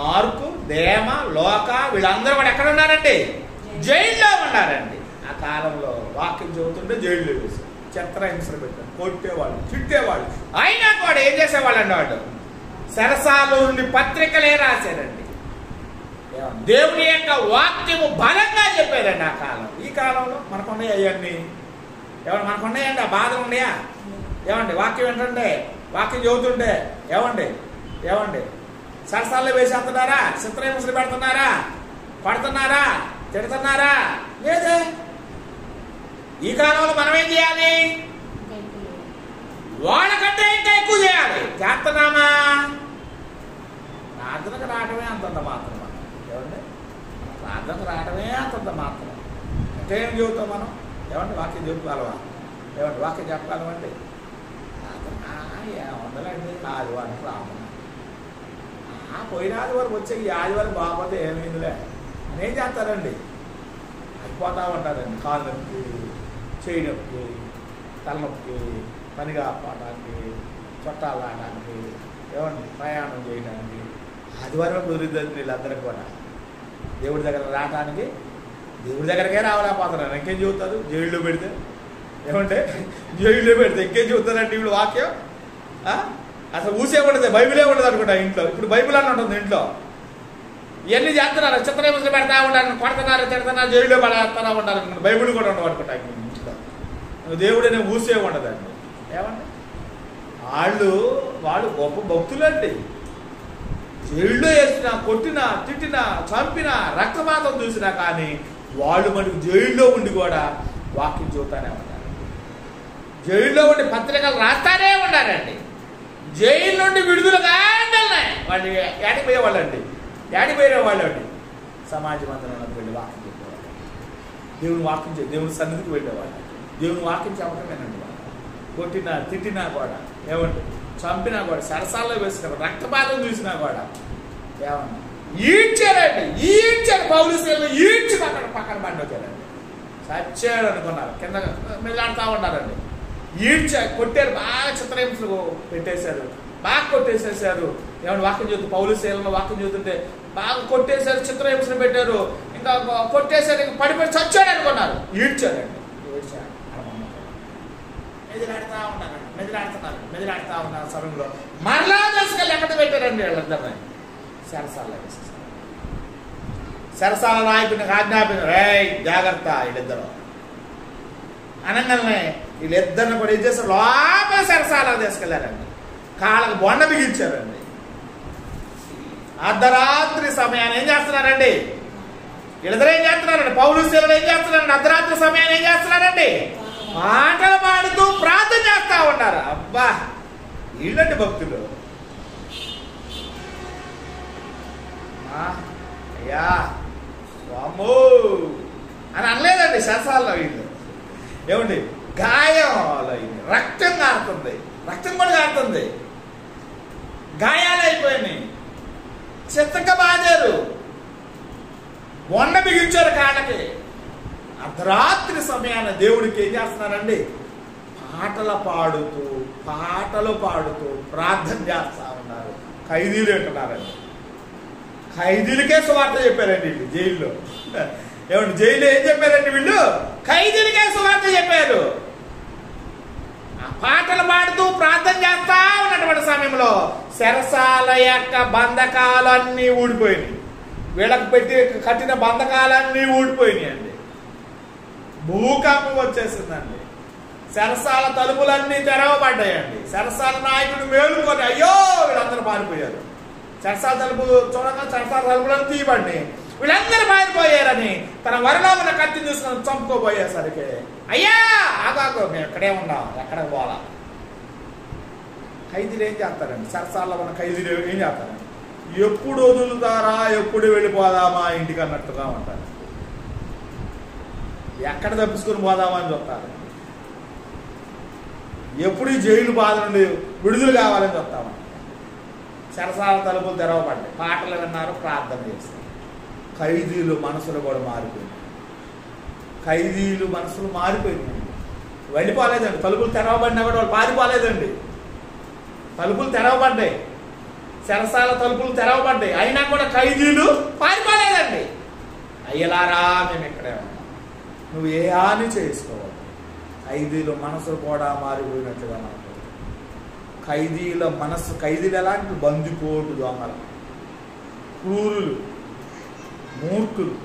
మార్కు, దేమ, లోక వీళ్ళందరూ కూడా ఎక్కడ ఉన్నారండి? జైల్లో ఉన్నారండి. ఆ కాలంలో వాక్యం చెబుతుంటే జైల్లో వేశారు, చిత్రహింసలు పెట్టారు, కొట్టేవాళ్ళు, తిట్టేవాళ్ళు. అయినా కూడా ఏం చేసేవాళ్ళండి? వాళ్ళు సరసాల నుండి పత్రికలే రాశారండి. దేవుని యొక్క వాక్యము బలంగా చెప్పారండి ఆ కాలం. ఈ కాలంలో మనకున్నాయి అవన్నీ? ఏమండి మనకున్నాయండి? ఆ బాధలు ఉన్నాయా? ఏమండి వాక్యం ఏంటంటే వాక్యం చదువుతుంటే ఏమండి సరసాల్లో వేసేస్తున్నారా? చిత్రహింసలు పెడుతున్నారా? పడుతున్నారా? తిడుతున్నారా? లేదే. ఈ కాలంలో మనం ఏం చేయాలి? వాళ్ళకంటే ఇంకా ఎక్కువ చేయాలి. చేస్తున్నామా? ప్రార్థనకు రావటమే అంతంత మాత్రం. ఏమండి ప్రార్థనకు రావటమే అంతంత మాత్రం. అంటే ఏం చెబుతాం మనం? ఏమంటే వాక్యం చెప్పుకోవాలవా? ఏమంటే వాక్యం చెప్పగలమండి? ఏముండలండి ఆదివారం ప్రార్థన, పోయిన ఆదివారం వచ్చే ఈ ఆదివారం బాగోతే ఏమైందిలే అని ఏం చేస్తారండి? అయిపోతా ఉంటారండి. కాళ్ళు నొప్పి, చేయి నొప్పి, తలనొప్పి, పనిగా పోవడానికి, చుట్టాలు రావడానికి, ఏమండి ప్రయాణం చేయడానికి ఆదివారం కుదిరిద్దండి. వీళ్ళందరికీ కూడా దేవుడి దగ్గర రావడానికి దేవుడి దగ్గరకే రావలేకపోతున్నారు. ఇంకేం చెబుతారు? జైల్లో పెడితే ఏమంటే జైల్లో పెడితే ఇంకేం చెబుతారంటే వీళ్ళు వాక్యం అసలు ఊసే ఉండదు, బైబిలే ఉండదు అనుకుంటా ఇంట్లో. ఇప్పుడు బైబిల్ అని ఉంటుంది ఇంట్లో. ఇవన్నీ చేస్తున్నారు, చిత్రహింసలు పెడతా ఉంటారు, కొడుతున్నారు, తిడుతున్నారు, జైల్లో పడేస్తా ఉంటారు అనుకుంటా. బైబిల్ కూడా ఉండవు అనుకుంటా ఇంట్లో. దేవుడు అనే ఊసే ఉండదండి. ఏమండి వాళ్ళు గొప్ప భక్తులండి. జైల్లో వేసినా, కొట్టినా, తిట్టినా, చంపినా, రక్తపాతం చూసినా కానీ వాళ్ళు మనకు జైల్లో ఉండి కూడా వాక్యం చూస్తానే ఉంటారు. జైల్లో ఉండి పత్రికలు రాస్తానే ఉన్నారండి. జైలు నుండి విడుదల కాగానే వాళ్ళు ఏడిపోయేవాళ్ళండి. ఏడిపోయేవాళ్ళండి సమాజ మందిరంలోకి వెళ్ళి వాక్యం చెప్పేవాళ్ళు. దేవుని సన్నిధికి వెళ్ళేవాళ్ళు. దేవుని వాక్యం చెప్పటమేనండి. వాళ్ళు కొట్టినా, తిట్టినా కూడా, ఏమండి చంపినా కూడా, సరసాల్లో వేసినా కూడా, రక్తపాతం చూసినా కూడా ఏమన్నా ఈడ్చారు. పౌలు శీలను ఈడ్చి పక్కన పండుగరండి. చచ్చాడు అనుకున్నారు, కింద మిల్లాడుతూ ఉన్నారండి. కొట్టారు, బాగా చిత్రహింసలు పెట్టేశారు, బాగా కొట్టేసేసారు. ఏమన్నా వాక్యం చదువుతూ పౌలు శీలను వాక్యం చదువుతుంటే బాగా కొట్టేశారు, చిత్రహింసలు పెట్టారు, ఇంకా కొట్టేశారు, ఇంకా పడిపోయి చచ్చాడు అనుకున్నారు. ఈడ్చారండి. మెదిలాడుతూ ఉన్నారు సమయంలో మరలా దశగా లెక్కట పెట్టారండి. వాళ్ళందరినీ సరసాల్లో వేసేసారు. సరసాల నాయకుడిని ఆజ్ఞాపించారు, రేయ్ జాగ్రత్త వీళ్ళిద్దరు అనగానే వీళ్ళిద్దరిని కూడా ఏం చేస్తారు, లోపల సరసాలకు తీసుకెళ్లారండి. కాళ్ళకు బొండ బిగించారండి. అర్ధరాత్రి సమయాన్ని ఏం చేస్తున్నారండి వీళ్ళిద్దరు, ఏం చేస్తున్నారండి పౌలు శీలలు ఏం చేస్తున్నారండి, అర్ధరాత్రి సమయాన్ని ఏం చేస్తున్నారండి పాటలు పాడుతూ ప్రార్థన చేస్తా ఉన్నారు. అబ్బా వీళ్ళండి భక్తులు. అయ్యా వామ్మో అని అనలేదండి సరసాల్లో వీళ్ళు. ఏమండి గాయం రక్తం కారుతుంది, రక్తం కూడా కారుతుంది, గాయాలు అయిపోయినాయి, చిత్తగా బాధారు, బొండ బిగించారు కాళ్ళకి. అర్ధరాత్రి సమయాన దేవుడికి ఏం చేస్తున్నారండి పాటలు పాడుతూ ప్రార్థన చేస్తా ఉన్నారు. ఖైదీలు వింటున్నారండి. ఖైదీలకే సువార్త చెప్పారండి వీళ్ళు జైల్లో. ఏమండి జైలు ఏం చెప్పారండి వీళ్ళు, ఖైదీలకే సువార్త చెప్పారు. ఆ పాటలు పాడుతూ ప్రార్థన చేస్తా ఉన్నటువంటి సమయంలో చెరసాల యొక్క బంధకాలన్నీ ఊడిపోయినాయి. వీళ్ళకి పెట్టి కట్టిన బంధకాలన్నీ ఊడిపోయినాయి అండి. భూకంపం వచ్చేసిందండి. చెరసాల తలుపులన్నీ తెరవబడ్డాయండి. చెరసాల నాయకుడు మేలుకొని అయ్యో వీళ్ళందరూ పారిపోయారు. చెరసాల తలుపు చూడగా చెరసాల తలుపులను తీయబడి వీళ్ళందరూ పారిపోయారని తన వరలో ఉన్న కత్తిని చూసుకొని చంపుకోబోయేసరికి అయ్యా ఆగాకు మేము ఎక్కడే ఉన్నాం, ఎక్కడికి పోలా. ఖైదీలు ఏం చేస్తారండి, చెరసాల్లో ఉన్న ఖైదీలు ఏం చేస్తారండి, ఎప్పుడు వదులుతారా, ఎప్పుడు వెళ్ళిపోదామా ఇంటికి అన్నట్టుగా ఉంటారు. ఎక్కడ తప్పించుకొని పోదామా అని చూస్తారు. ఎప్పుడు ఈ జైలు బాధ నుండి విడుదల కావాలని చూస్తాము. చెరసాల తలుపులు తెరవబడ్డాయి, పాటలు విన్నారు, ప్రార్థన చేస్తారు. ఖైదీలు మనసులు కూడా మారిపోయినాయి. ఖైదీలు మనసులు మారిపోయినాయి. వెళ్ళిపోలేదండి. తలుపులు తెరవబడినా కూడా వాళ్ళు పారిపోలేదండి. తలుపులు తెరవబడ్డాయి, చెరసాల తలుపులు తెరవబడ్డాయి, అయినా కూడా ఖైదీలు పారిపోలేదండి. అయ్యలారా మేము ఇక్కడే ఉన్నాం, నువ్వు ఏ హాని చేసుకోవాలి. ఖైదీలు మనసులు కూడా మారిపోయినట్టుగా మనకు. ఖైదీల మనస్సు, ఖైదీలు ఎలాంటి బందిపోటు దొంగలు, క్రూరులు, మూర్ఖులు.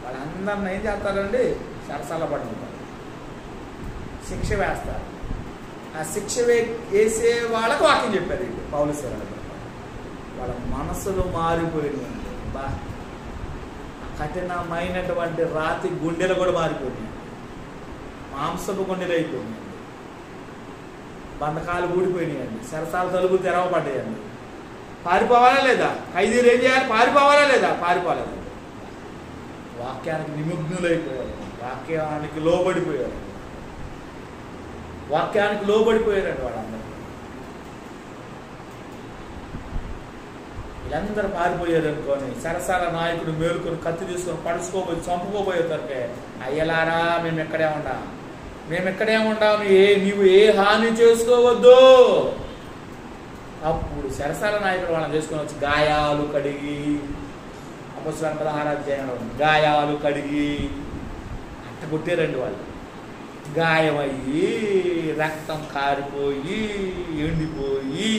వాళ్ళందరిని ఏం చేస్తారండి చెరసాల పడుతుంటారు, శిక్ష వేస్తారు. ఆ శిక్ష వేసే వాళ్ళకు వాక్యం చెప్పారు ఇది పౌలు శీలలు. వాళ్ళ మనసులు మారిపోయినాయండి. బా కఠినమైనటువంటి రాతి గుండెలు కూడా మారిపోయినాయి, మాంసపు గుండెలు అయిపోయినాయండి. బంధకాలు ఊడిపోయినాయండి. చెరసాల తలుపులు తెరవబడ్డాయండి. పారిపోవాలా లేదా? ఖైదీలు ఏం చేయాలి? పారిపోవాలా లేదా? పారిపోలేదండి. వాక్యానికి నిమగ్నులైపోయారు, వాక్యానికి లోబడిపోయారు, వాక్యానికి లోబడిపోయారండి వాళ్ళందరూ. వీళ్ళందరూ పారిపోయారు అనుకోని చెరసాల నాయకుడు మేలుకొని కత్తి తీసుకొని పడుచుకోబోయి చంపుకోబోయేసరికి అయ్యలారా మేము ఎక్కడే ఉండాం, మేము ఎక్కడే ఉండాం, నీవు ఏ హాని చేసుకోవద్దు. అప్పుడు చెరసాల నాయకుడు వాళ్ళని చేసుకొని వచ్చి గాయాలు కడిగి, అపొస్తలుల 16వ అధ్యాయంలో గాయాలు కడిగి అట్ట కొట్టారండి వాళ్ళు. గాయమయ్యి రక్తం కారిపోయి ఎండిపోయి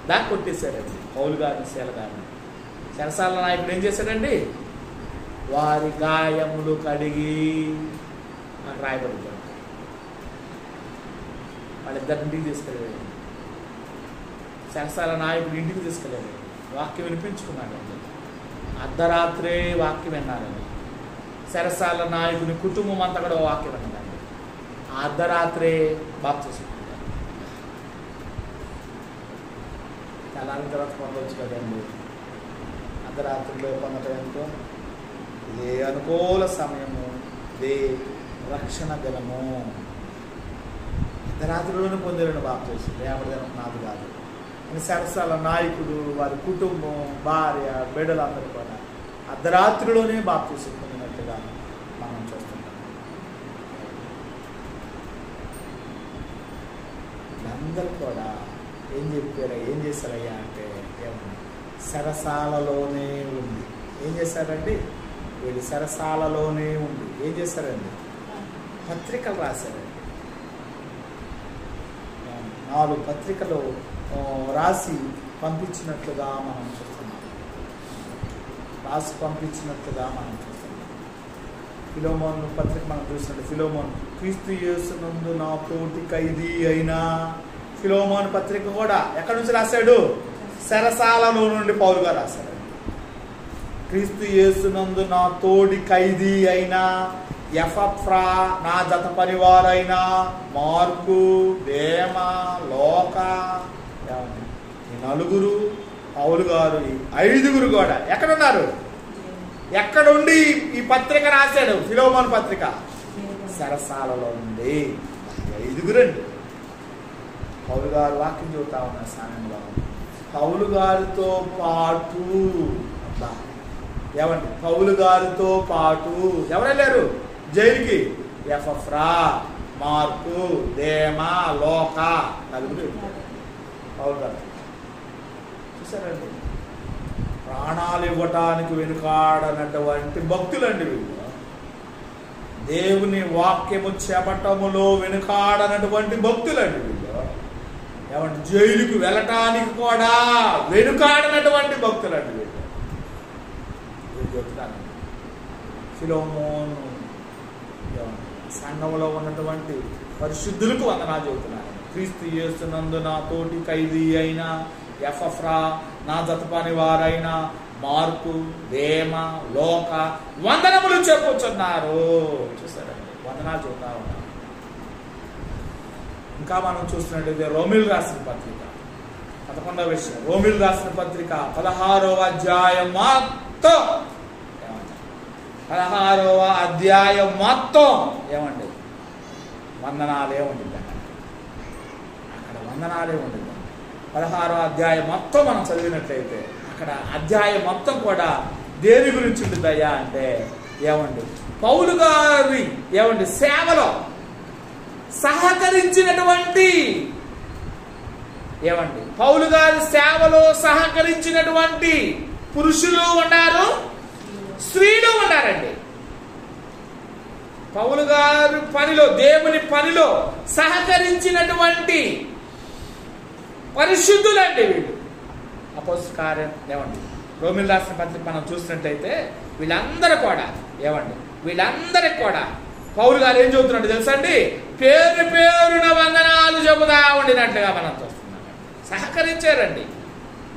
దాకా కొట్టేశారండి పౌలు గారిని, శీల గారిని. చెరసాల నాయకుడు ఏం చేశాడండి, వారి గాయములు కడిగి అని రాయబడుతుంది. వాళ్ళిద్దరి ఇంటికి తీసుకెళ్ళాడు. చెరసాల నాయకుడు ఇంటికి తీసుకెళ్ళాడు. వాక్యం వినిపించుకున్నాడండి. అర్ధరాత్రే వాక్యం విన్నారండి. చెరసాల నాయకుని కుటుంబం అంతా కూడా వాక్యం విన్నారండి. అర్ధరాత్రే బాప్తిసం పొందారు. తెల్లారిన తర్వాత పొందవచ్చు కదండి. అర్ధరాత్రిలో పొందటం ఎంతో ఇదే అనుకూల సమయము, ఇదే రక్షణ దినము. అర్ధరాత్రిలోనే పొందారండి బాప్తిసం, రేపటి దినం నాది కాదు. చెరసాల నాయకుడు, వారి కుటుంబం, భార్య, బిడ్డలందరూ కూడా అర్ధరాత్రిలోనే బాప్తిసం పొందినట్టుగా మనం చూస్తున్నాం. వీళ్ళందరూ కూడా ఏం చేశారయ్యా అంటే చెరసాలలోనే ఉంది. ఏం చేశారండి వీళ్ళు? చెరసాలలోనే ఉంది ఏం చేశారండి? పత్రికలు రాశారండి. 4 పత్రికలు రాసి పంపించినట్లుగా మనం చూస్తున్నాం. రాసి పంపించినట్లుగా మనం చూస్తున్నాం. ఫిలోమోను పత్రిక మనం చూసినట్టు ఫిలోమోను క్రీస్తు యేసునందు నా తోటి ఖైదీ అయినా. ఫిలోమోను పత్రిక కూడా ఎక్కడి నుంచి రాశాడు? చెరసాలలో నుండి పౌలుగా రాశాడు. క్రీస్తు యేసునందు నా తోటి ఖైదీ అయినా, ఎపఫ్రా నా జత పనివారైనా, మార్కు, దేమా, లోక, ఈ నలుగురు పౌలు గారు, ఈ 5గురు కూడా ఎక్కడున్నారు? ఎక్కడుండి ఈ పత్రిక రాశాడు? ఫిలోమోను పత్రిక చెరసాలలో ఉంది. 5గురు అండి. పౌలు గారు వాక్యం చెబుతా ఉన్న సమయంలో పౌలు గారితో పాటు ఏమండి? పౌలు గారితో పాటు ఎవరు వెళ్ళారు జైలుకి? ఎపఫ్రా, మార్కు, దేమా, లోక, నలుగురు పౌలు గారు. చూసారండి, ప్రాణాలు ఇవ్వటానికి వెనుకాడనటువంటి భక్తులండి వీళ్ళు. దేవుని వాక్యము చేపట్టములో వెనుకాడనటువంటి భక్తులండి వీళ్ళు. ఏమంటే జైలుకు వెళ్ళటానికి కూడా వెనుకాడనటువంటి భక్తులండి వీళ్ళు. చెప్తాను, ఫిలోమోను సంఘంలో ఉన్నటువంటి పరిశుద్ధులకు వందనాలు చెబుతున్నాను. క్రీస్తు యేసునందు నా తోటి ఖైదీ అయిన, ఎపఫ్రా నా జత పనివారైన, మార్కు, దేమ, లోక వందనములు చెప్పుచున్నారు. చూసారండి, వందనాలు చెబుతా ఉన్నారు. ఇంకా మనం చూస్తున్నట్టయితే రోమిలు రాసిన పత్రిక 11వ విషయం, రోమిలు రాసిన పత్రిక 16వ అధ్యాయం మొత్తం 16వ అధ్యాయం మొత్తం ఏమండి? వందనాలే ఉండిద్ది. అక్కడ వందనాలే ఉండిద్ది. 16వ అధ్యాయం మొత్తం మనం చదివినట్లయితే అక్కడ అధ్యాయం మొత్తం కూడా దేని గురించి ఉంటుందయ్యా అంటే ఏమండి? పౌలు గారి ఏమండి సేవలో సహకరించినటువంటి ఏమండి? పౌలు గారి సేవలో సహకరించినటువంటి పురుషులు ఉన్నారు, స్త్రీలు ఉన్నారండి. పౌలు గారి పనిలో, దేవుని పనిలో సహకరించినటువంటి పరిశుద్ధులండి వీళ్ళు. అపోస్తలుల కార్యం ఏమండి? రోమిలు రాసిన పత్రిక మనం చూసినట్లయితే వీళ్ళందరూ కూడా ఏమండి? వీళ్ళందరికి కూడా పౌలు గారు ఏం చెబుతున్నాడు తెలుసా అండి? పేరు పేరున వందనాలు చెబుతా ఉండినట్లుగా మనం చూస్తున్నాం. సహకరించారండి.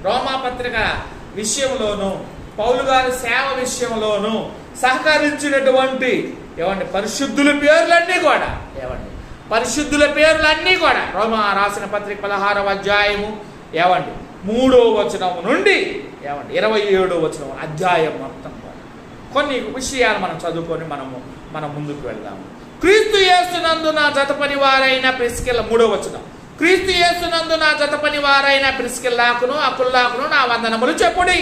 రోమా పత్రిక విషయంలోనూ, పౌలు గారి సేవ విషయంలోనూ సహకరించినటువంటి ఏమండి? పరిశుద్ధుల పేర్లన్నీ కూడా ఏమండి? పరిశుద్ధుల పేర్లన్నీ కూడా రోమా రాసిన పత్రిక 16వ అధ్యాయము ఏమండి? 3వ వచనం నుండి ఏమండి 27వ వచనం అధ్యాయం మొత్తం కూడా కొన్ని విషయాలు మనం చదువుకొని మనం ముందుకు వెళ్దాము. క్రీస్తు యేసునందు నా జత పనివారైన ప్రిస్కిల్ల, 3వ వచనం, క్రీస్తు యేసునందు నా జత పనివారైన ప్రిస్కిల్లాకును అకుల్లాకును నా వందనములు చెప్పుడి.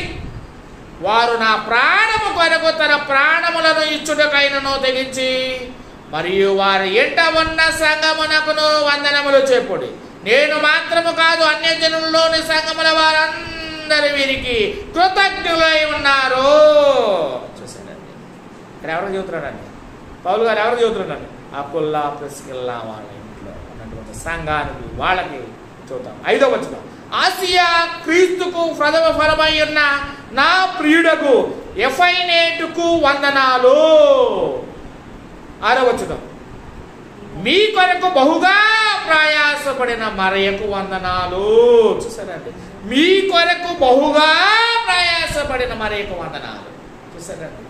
వారు నా ప్రాణము కొరకు తన ప్రాణములను ఇచ్చుటకైనను తెగించి మరియు వారి ఎంట ఉన్న సంగమునకును వందనములు చెప్పుడి. నేను మాత్రము కాదు, అన్యజనుల్లోని సంగముల వారందరి వీరికి కృతజ్ఞులై ఉన్నారు. చూసానండి, ఇక్కడ ఎవరికి చెబుతున్నాడండి? పౌలు గారు ఎవరికి చెబుతున్నాడండి? అకుల్లా, ప్రిస్కిల్లా వాళ్ళ ఇంట్లో ఉన్నటువంటి సంఘానికి, వాళ్ళకి చూద్దాం. 5వ వచనం, ఆసియా క్రీస్తుకు ప్రథమ ఫలమై ఉన్న నా ప్రియుడకు ఎఫైనేటుకు వందనాలు. 6వ వచనం, మీ కొరకు బహుగా ప్రయాసపడిన మరియకు వందనాలు. చూసారండి, మీ కొరకు బహుగా ప్రయాసపడిన మరియకు వందనాలు. చూసారండి,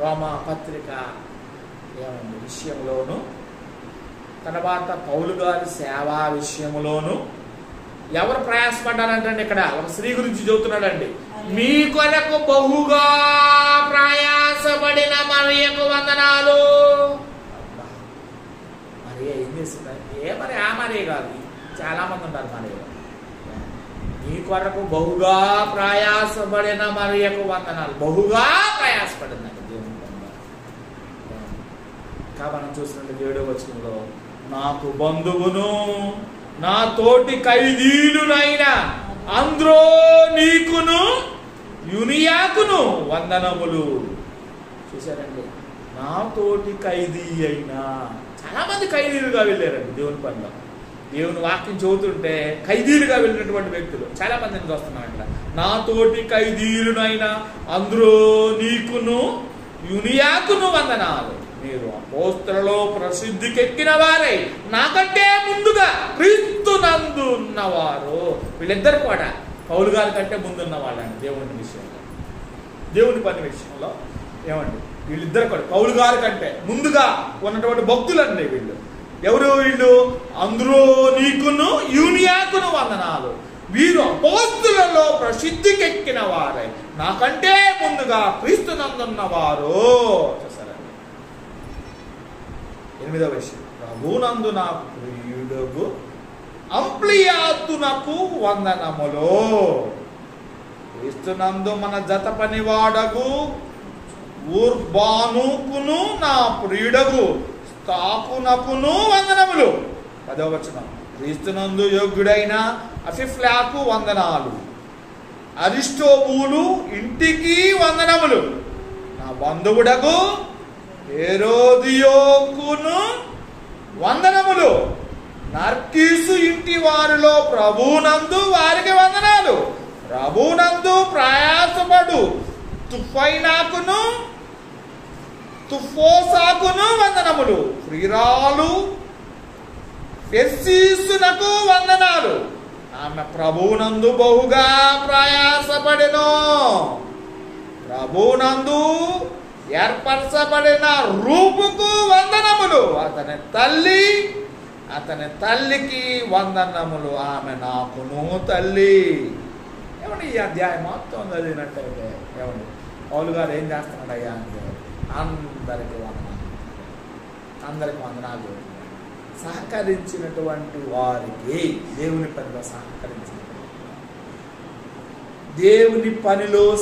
రోమా పత్రిక ఏమండి విషయంలోను, తర్వాత పౌలు గారి సేవా విషయంలోను ఎవరు ప్రయాసపడ్డారంటే ఇక్కడ ఒక స్త్రీ గురించి చెబుతున్నాడండి. మీ కొరకు బహుగా ప్రయాసపడిన మరియకు వందనాలు. మరియ ఏం చేస్తుందంటే మరి ఆ మరియ కాదు, చాలా మంది ఉంటారు మరియ. మీ కొరకు బహుగా ప్రయాసపడిన మరియకు వందనాలు. బహుగా ప్రయాసపడిందండి దేవుని పనిలో. ఇంకా మనం చూసినట్టు 7వ వచనంలో, నాకు బంధువును నా తోటి ఖైదీలునైన అంద్రోనీకును యునియాకును వందనములు. చూశారండి, నా తోటి ఖైదీ అయినా చాలా మంది ఖైదీలుగా వెళ్ళారండి దేవుని పనిలో. దేవుని వాక్యం చదువుతుంటే ఖైదీలుగా వెళ్ళినటువంటి వ్యక్తులు చాలా మందిని చూస్తున్నాం ఇక్కడ. నాతోటి ఖైదీలునైనా అందరూ నీకును యూనియాకును వందనాలు, మీరు అపోస్తలులలో ప్రసిద్ధికెక్కిన వారై నాకంటే ముందుగా క్రీస్తునందు ఉన్నవారు. వీళ్ళిద్దరు కూడా పౌలు గారి కంటే ముందున్న వాళ్ళండి దేవుని విషయంలో, దేవుని పని విషయంలో. ఏమండి వీళ్ళిద్దరు కూడా పౌలు గారి కంటే ముందుగా ఉన్నటువంటి భక్తులండి వీళ్ళు. ఎవరు వీళ్ళు? అందరూ నీకును యూనియాకును వందనాలు, వీరు అపోస్తలులలో ప్రసిద్ధికెక్కిన వారై నాకంటే ముందుగా క్రీస్తునందున్నవారు. చూసారండి 8వ విషయం, ప్రభునందు నాకు ప్రియుడగు అంప్లియాతునకు వందనములు. క్రీస్తునందు మన జత పనివాడగు ఊర్బానుకును నా ప్రియుడగు స్థాకునకును వందనములు. 10వ వచనం, క్రీస్తునందు యోగ్యుడైన అఫిఫ్లాకు వందనాలు, అరిస్టోబూలు ఇంటికి వందనములు, నా బంధువుడగు హెరోదియోకును వందనములు, నర్కీసు ఇంటి వారిలో ప్రభునందు వారికి వందనాలు, ప్రభునందు ప్రయాసపడు తుఫైనాకును తుఫోసాకును వందనములు, ప్రియురాలు పెర్సీసునకు వందనాలు, ఆమె ప్రభునందు బహుగా ప్రయాసపడెను, ప్రభునందు ఏర్పరచబడిన రూపుకు వందనములు, అతని తల్లికి వందనములు, ఆమె నాకును తల్లి. ఏమండి ఈ అధ్యాయం మొత్తం చదివినట్టయితే ఏమండి పౌలు గారు ఏం చేస్తున్నాడయ్యా అంటే అందరికి వందనాలు సహకరించినటువంటి వారికి, దేవుని పనిలో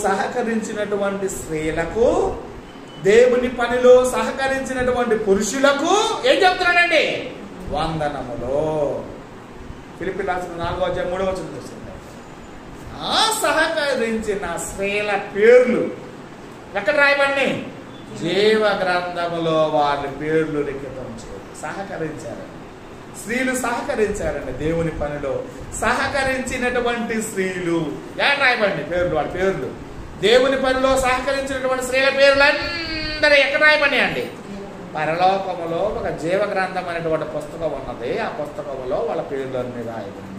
సహకరించినటువంటి స్త్రీలకు, దేవుని పనిలో సహకరించినటువంటి పురుషులకు ఏం చెప్తున్నాడండి? వందనములు. ఫిలిప్పీయులకు రాసిన 4వ అధ్యాయం 3వ వచనం చూస్తుంది. ఆ సహకరించిన స్త్రీల పేర్లు ఎక్కడ రాయబడి? జీవ గ్రంథములో వాళ్ళ పేర్లు లిఖితం చేయాలి. సహకరించారండి స్త్రీలు, సహకరించారండి దేవుని పనిలో సహకరించినటువంటి స్త్రీలు ఎక్కడ రాయబడి పేర్లు? వాళ్ళ పేర్లు దేవుని పనిలో సహకరించినటువంటి స్త్రీల పేర్లు అందరూ ఎక్కడ రాయబడి అండి? పరలోకములో ఒక జీవ గ్రంథం అనేటువంటి పుస్తకం ఉన్నది. ఆ పుస్తకములో వాళ్ళ పేర్లు అన్ని రాయబడి.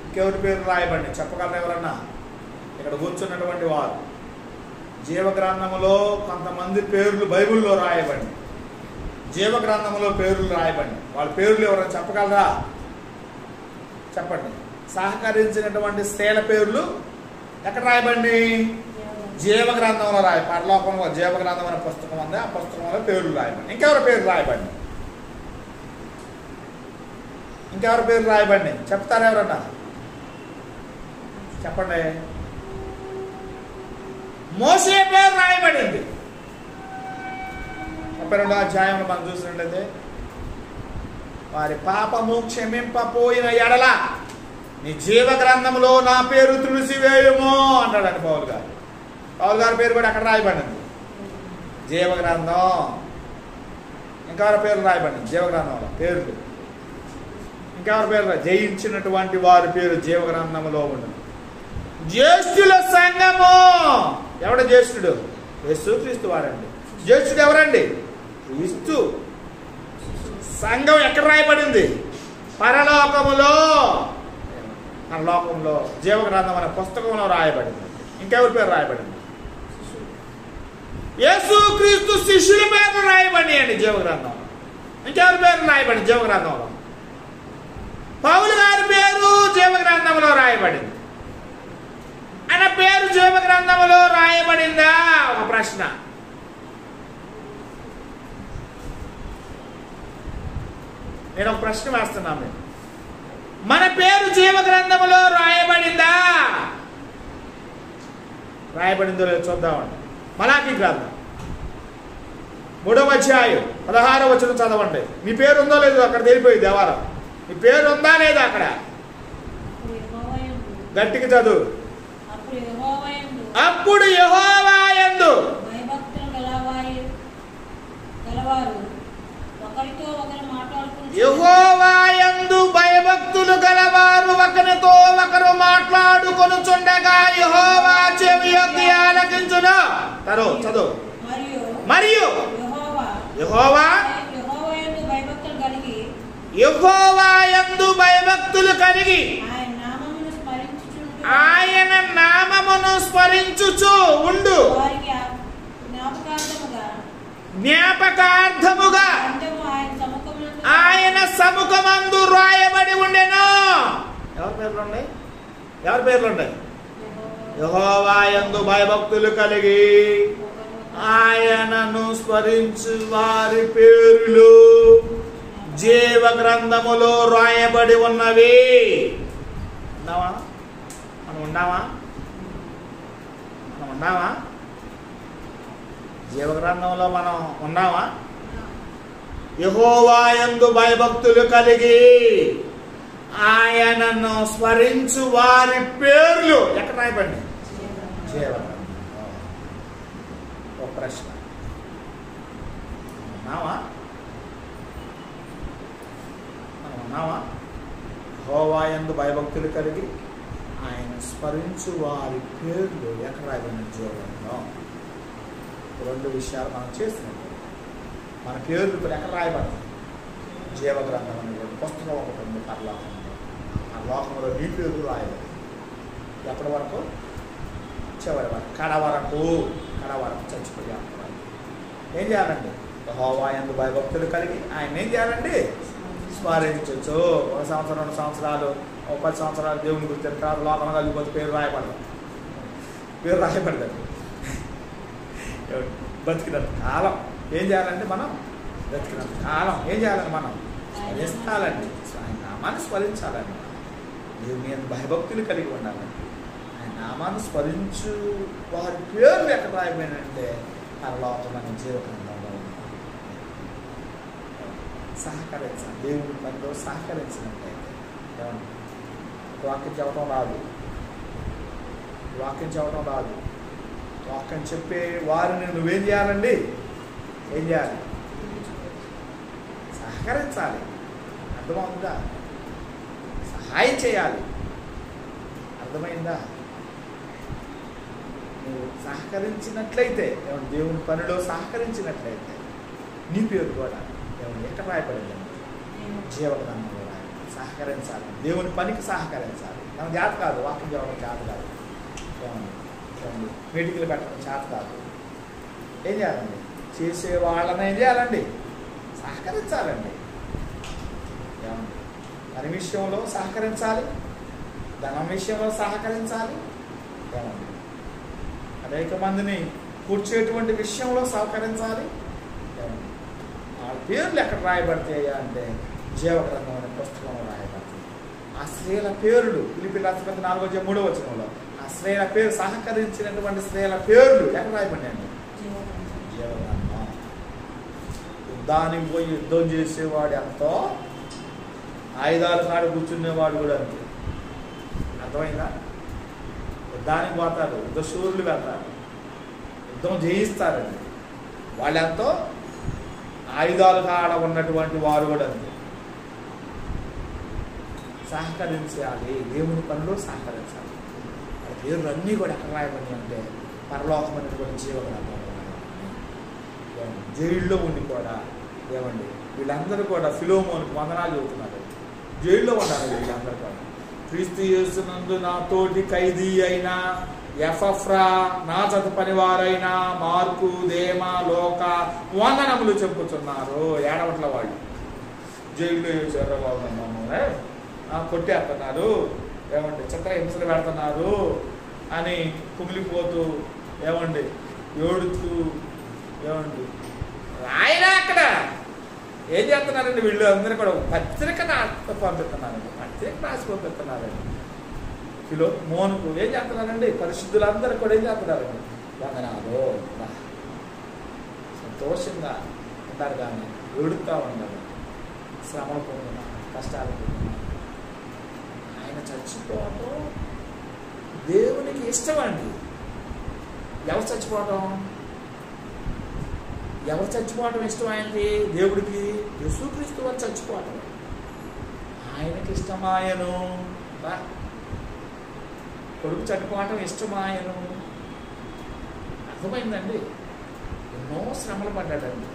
ఇంకెవరి పేర్లు రాయబడి చెప్పగలరు ఎవరన్నా? ఇక్కడ కూర్చున్నటువంటి వారు. జీవ గ్రంథములో కొంతమంది పేర్లు బైబిల్లో రాయబడి, జీవ గ్రంథములో పేర్లు రాయబడి. వాళ్ళ పేర్లు ఎవరైనా చెప్పగలరా? చెప్పండి. సహకరించినటువంటి స్త్రీల పేర్లు ఎక్కడ రాయబడి? జీవ గ్రంథంలో పరలోకంలో జీవ గ్రంథం అనే పుస్తకం ఉంది. ఆ పుస్తకంలో పేర్లు రాయబడి. ఇంకెవరి పేర్లు రాయబడి? ఇంకెవరి పేర్లు రాయబడి చెప్తారా ఎవరన్నా? చెప్పండి. మోసే పేరు రాయబడింది. 32వ అధ్యాయంలో మనం చూసినట్లయితే, వారి పాపము క్షమింపపోయిన ఎడల నీ జీవ గ్రంథంలో నా పేరు తుడిసివేయుము అంటాడండి పౌలు గారు. పౌలు గారి పేరు కూడా అక్కడ రాయబడింది, జీవ గ్రంథం. ఇంకెవరి పేరు రాయబడింది జీవ గ్రంథంలో పేర్లు? ఇంకెవరి పేరు? జయించినటువంటి వారి పేరు జీవ గ్రంథంలో ఉండదు. జ్యేష్ఠుల సంఘము. ఎవడ జ్యేష్ఠుడు? యేసుక్రీస్తు వారండి. జ్యేష్ఠుడు ఎవరండి? క్రీస్తు. సంఘం ఎక్కడ రాయబడింది? పరలోకములో. పరలోకంలో జీవ గ్రంథం అనే పుస్తకంలో రాయబడింది. ఇంకెవరి పేరు రాయబడింది? యేసుక్రీస్తు శిష్యుల పేరు రాయబడి అండి జీవ గ్రంథంలో. ఇంకెవరి పేరు రాయబడింది జీవ గ్రంథంలో? పౌలు గారి పేరు జీవ గ్రంథంలో రాయబడింది. ఆయన పేరు జీవ గ్రంథంలో రాయబడిందా? ఒక ప్రశ్న. నేను ఒక ప్రశ్న వేస్తున్నాను. మన పేరు జీవ గ్రంథంలో రాయబడిందా? రాయబడిందో లేదో చూద్దామండి. మలాకీ గ్రంథం 3వ అధ్యాయం 16వ వచనం చదవండి. మీ పేరు ఉందో లేదో అక్కడ తెలిపోయింది. దేవారం మీ పేరు ఉందా లేదా అక్కడ? గట్టికి చదువు. అప్పుడు యెహోవా యందు యెహోవా చదువు. మరియు యెహోవా యందు భయభక్తులు కలిగి ఆయన నామమును స్మరించుచు ఉండు జ్ఞాపకార్థముగా ఆయన సముఖమందు రాయబడి ఉండెను. ఎవరి పేర్లు ఉన్నాయి? యెహోవా యందు భయభక్తులు కలిగి ఆయనను స్మరించు వారి పేర్లు జీవ గ్రంథములో రాయబడి ఉన్నవి. మనం ఉన్నామా? జీవ గ్రంథంలో మనం ఉన్నామా? యెహోవా యందు భయభక్తులు కలిగి ఆయనను స్మరించు వారి పేర్లు ఎక్కడ రాయబడి? జీవ గ్రంథం. ఒక ప్రశ్న, ఉన్నామా? యెహోవా యందు భయభక్తులు కలిగి ఆయన స్మరించు వారి పేర్లు ఎక్కడ రాయబడిన జీవ గ్రంథం. రెండు విషయాలు మనం చేస్తున్నాం. మన పేర్లు ఇప్పుడు ఎక్కడ రాయబడతాయి? జీవ గ్రంథం అనేటువంటి పుస్తకం ఒకటి ఉంది పరలోకంలో. ఆ లోకంలో నీ పేర్లు రాయబడి ఎప్పటి వరకు? చివరి వరకు, కడ వరకు చచ్చిపోయాం. ఏం చేయాలండి? యెహోవా యందు భయభక్తులు కలిగి ఆయన ఏం చేయాలండి? స్మరించచ్చు. 1 సంవత్సరం 2 సంవత్సరాలు 10 సంవత్సరాలు దేవుని గురించి తర్వాత లోకంలో కలిగిపోతే పేరు రాయబడదు. బతికినంత కాలం ఏం చేయాలండి? మనం బ్రతికినంత కాలం ఏం చేయాలండి? మనం స్మరించాలండి. ఆయన నామాన్ని స్మరించాలండి. దేవుని యందు భయభక్తులు కలిగి ఉండాలండి. ఆయన నామాన్ని స్మరించు వారి పేర్లు ఎక్కడ రాయబడినంటే పరలోకమైన జీవ గ్రంథంలో సహకరించాలి. దేవుని పనిలో సహకరించినట్లయితే వాక్యం చెప్పడం రాదు. వాక్యం చెప్పే వారిని నువ్వేం చేయాలండి? ఏం చేయాలి? సహకరించాలి. అర్థమవుతుందా? సహాయం చేయాలి. అర్థమైందా? నువ్వు సహకరించినట్లయితే, దేవుని పనిలో సహకరించినట్లయితే నీ పేరు కూడా ఎక్కడ రాయబడింది? జీవ గ్రంథంలో రాయబడి. సహకరించాలి. దేవుని పనికి సహకరించాలి. మన జాత కాదు, వాక్యం చెప్పడం చేత కాదు, మీటింగ్లు పెట్టడం చేత కాదు. ఏం చేయాలండి? చేసే వాళ్ళని ఏం చేయాలండి? సహకరించాలండి. ఏమండి? పని విషయంలో సహకరించాలి, ధనం విషయంలో సహకరించాలి. ఏమండి? అనేక మందిని కూర్చేటువంటి విషయంలో సహకరించాలి. ఏమండి? వాళ్ళ పేర్లు ఎక్కడ రాయబడతాయి అంటే జీవ గ్రంథం అనే పుస్తకంలో రాయబడతాయి. ఆ స్త్రీల పేర్లు ఫిలిప్పీయుల రాసిన 4:3 ఆ స్త్రీల పేరు, సహకరించినటువంటి స్త్రీల పేర్లు ఎక్కడ రాయబడ్డాయండి? జీవ గ్రంథం. యుద్ధానికి పోయి యుద్ధం చేసేవాడు ఎంతో, ఆయుధాలు కాడ కూర్చునేవాడు కూడా అంతే. అర్థమైందా? యుద్ధానికి పోతారు, యుద్ధశూరులు వెళ్తారు, యుద్ధం జయిస్తారండి. వాళ్ళెంతో, ఆయుధాలు కాడ ఉన్నటువంటి వారు కూడా అంతే. సహకరించాలి. దేవుని పనిలో సహకరించాలి. వాళ్ళ పేర్లు అన్నీ కూడా ఎక్కడ రాయబడి అంటే పరలోకం అనేటువంటి జీవ గ్రంథంలో రాయబడి. జైల్లో ఉండి కూడా ఏమండి వీళ్ళందరూ కూడా ఫిలోమోనుకు వందనాలు చెబుతున్నారు. జైల్లో ఉన్నారు వీళ్ళందరూ కూడా. క్రీస్తు యేసునందు నా తోటి ఖైదీ అయిన ఎఫ్రా, నా జత పనివారైన మార్కు, దేమా, లోక వందనములు చెప్పుతున్నారు. ఏడవట్ల వాళ్ళు జైల్లో వేసారు, కొట్టేస్తున్నారు, ఏమండి చిత్ర హింసలు పెడుతున్నారు అని కుమిలిపోతూ, ఏమండి ఏడుతూ, ఏమండి ఆయన అక్కడ ఏం చేస్తున్నారండి వీళ్ళు అందరూ కూడా? పత్రిక పంపిస్తున్నారండి, పత్రిక రాసి పంపిస్తున్నారండి. మోనుకు ఏం చేస్తున్నారండి? పరిశుద్ధులందరూ కూడా ఏం చేస్తున్నారండి? వందనాలు. సంతోషంగా ఉంటారు కానీ ఏడుస్తూ ఉండాలి, శ్రమలు పొందుతున్నా, కష్టాలు పొందుతున్నా. ఆయన చచ్చిపోవటం దేవునికి ఇష్టమండి. ఎవరు చచ్చిపోవటం ఇష్టం ఆయనకి? దేవుడికి యేసుక్రీస్తు వారు చచ్చిపోవటం ఆయనకి ఇష్టమాయను. కొడుకు చనిపోవటం ఇష్టమాయను. అర్థమైందండి. ఎన్నో శ్రమలు పడ్డాడండి.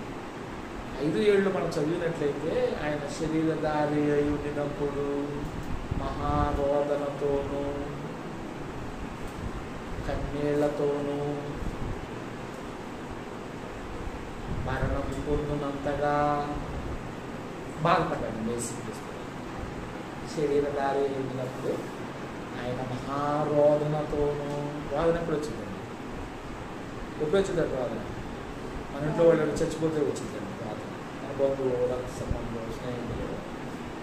5 ఏళ్ళు మనం చదివినట్లయితే ఆయన శరీరధారి అయి ఉండినప్పుడు మహారోదనతోనూ కన్నీళ్లతోనూ మరణం పొందినంతగా బాధపడ్డాడు. యేసుక్రీస్తు శరీరధారి అయి ఉండినప్పుడు ఆయన మహారోదనతోనూ, రోదన ఎప్పుడు వచ్చిందండి? ఎప్పుడు వచ్చిందండి రోదన? మన ఇంట్లో వాళ్ళు చచ్చిపోతే వచ్చిందండి రోదన. మన బంధువు, రక్త సంబంధం, స్నేహితులు,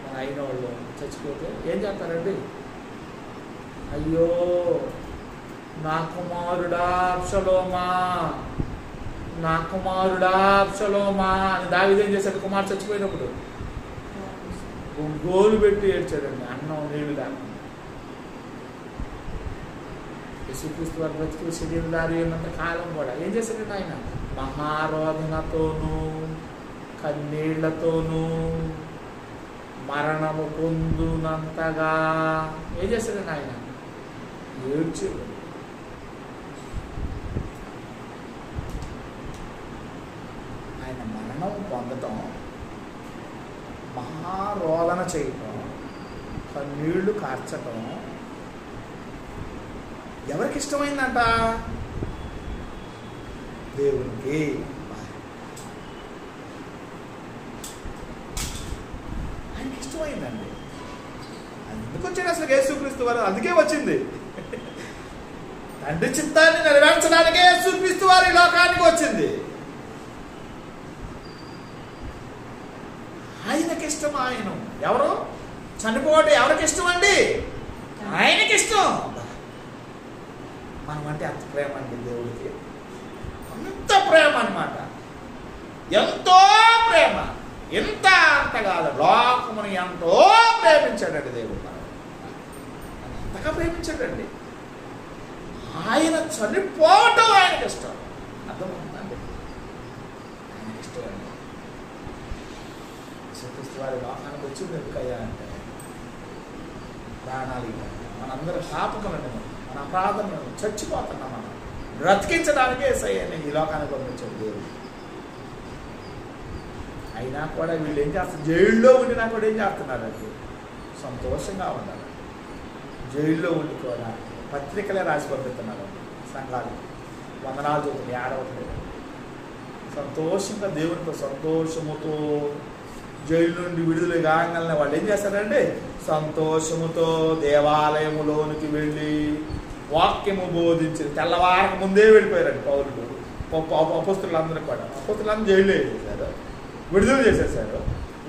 మన అయిన వాళ్ళు చచ్చిపోతే ఏం చేస్తారండి? అయ్యో నా కుమారుడా అబ్షలోమా, నా కుమారుడా అబ్షలోమా అని దావీదు ఏం చేశాడు? కుమారుడు చచ్చిపోయినప్పుడు గోలు పెట్టి ఏడ్చాడండి, అన్నం నీళ్లు లేకుండా. యేసుక్రీస్తు వారి బ్రతుకు శరీరధారి ఉన్నంత కాలం కూడా ఏం చేశాడండి ఆయన? మహారోదనతోనూ కన్నీళ్లతోనూ మరణము పొందునంతగా ఏం చేశాడండి ఆయన? ఏడ్చాడు. ఆయన మరణం పొందటం, మహారోదన చేయటం, కన్నీళ్లు కార్చటం ఎవరికి ఇష్టమైందంట? దేవునికి. ఆయనకి ఇష్టమైందండి. అందుకు వచ్చాడు అసలు యేసుక్రీస్తు వారు. అందుకే వచ్చింది. తండ్రి చిత్తాన్ని నెరవేర్చడానికే యేసుక్రీస్తు వారు ఈ లోకానికి వచ్చింది. ఆయనకి ఇష్టం. ఆయన ఎవరు? చనిపోవటం ఎవరికి ఇష్టం అండి? ఆయనకి ఇష్టం. మనం అంటే అంత ప్రేమ అండి దేవుడికి. అంత ప్రేమ అన్నమాట. ఎంతో ప్రేమ. ఎంత అంత కాదు, లోకమును ఎంతో ప్రేమించాడండి దేవుడు. అంతగా ప్రేమించాడండి. ఆయన చనిపోవటం ఆయనకి ఇష్టం. అర్థమవుతుందండి? ఆయనకి ఇష్టం అండి. యేసుక్రీస్తు వారి లోకానికి వచ్చింది ఎందుకయ్యా అంటే ప్రాణాలు మనందరూ పాపములను, మన అపరాధములను చచ్చిపోతున్నాం మనం బ్రతికించడానికే యేసయ్యని ఈ లోకానికి పంపించాడు దేవుడు. అయినా కూడా వీళ్ళు ఏం చేస్తారు? జైల్లో ఉండినా కూడా ఏం చేస్తున్నారంటే సంతోషంగా ఉండాలి. జైల్లో ఉండి కూడా పత్రికలే రాసి పంపిస్తున్నారండి సంఘాలు. వందనాలు చదువుతుంది, ఏడవట్లేదు. సంతోషంగా దేవునితో సంతోషముతో జైలు నుండి విడుదల కాగానే వాళ్ళు ఏం చేస్తారండి? సంతోషముతో దేవాలయములోనికి వెళ్ళి వాక్యము బోధించి తెల్లవారకు ముందే వెళ్ళిపోయారండి పౌరులు. అపొస్తలులందరూ కూడా అపొస్తలులందరూ జైల్లో వేసేసారు, విడుదల చేసేసారు.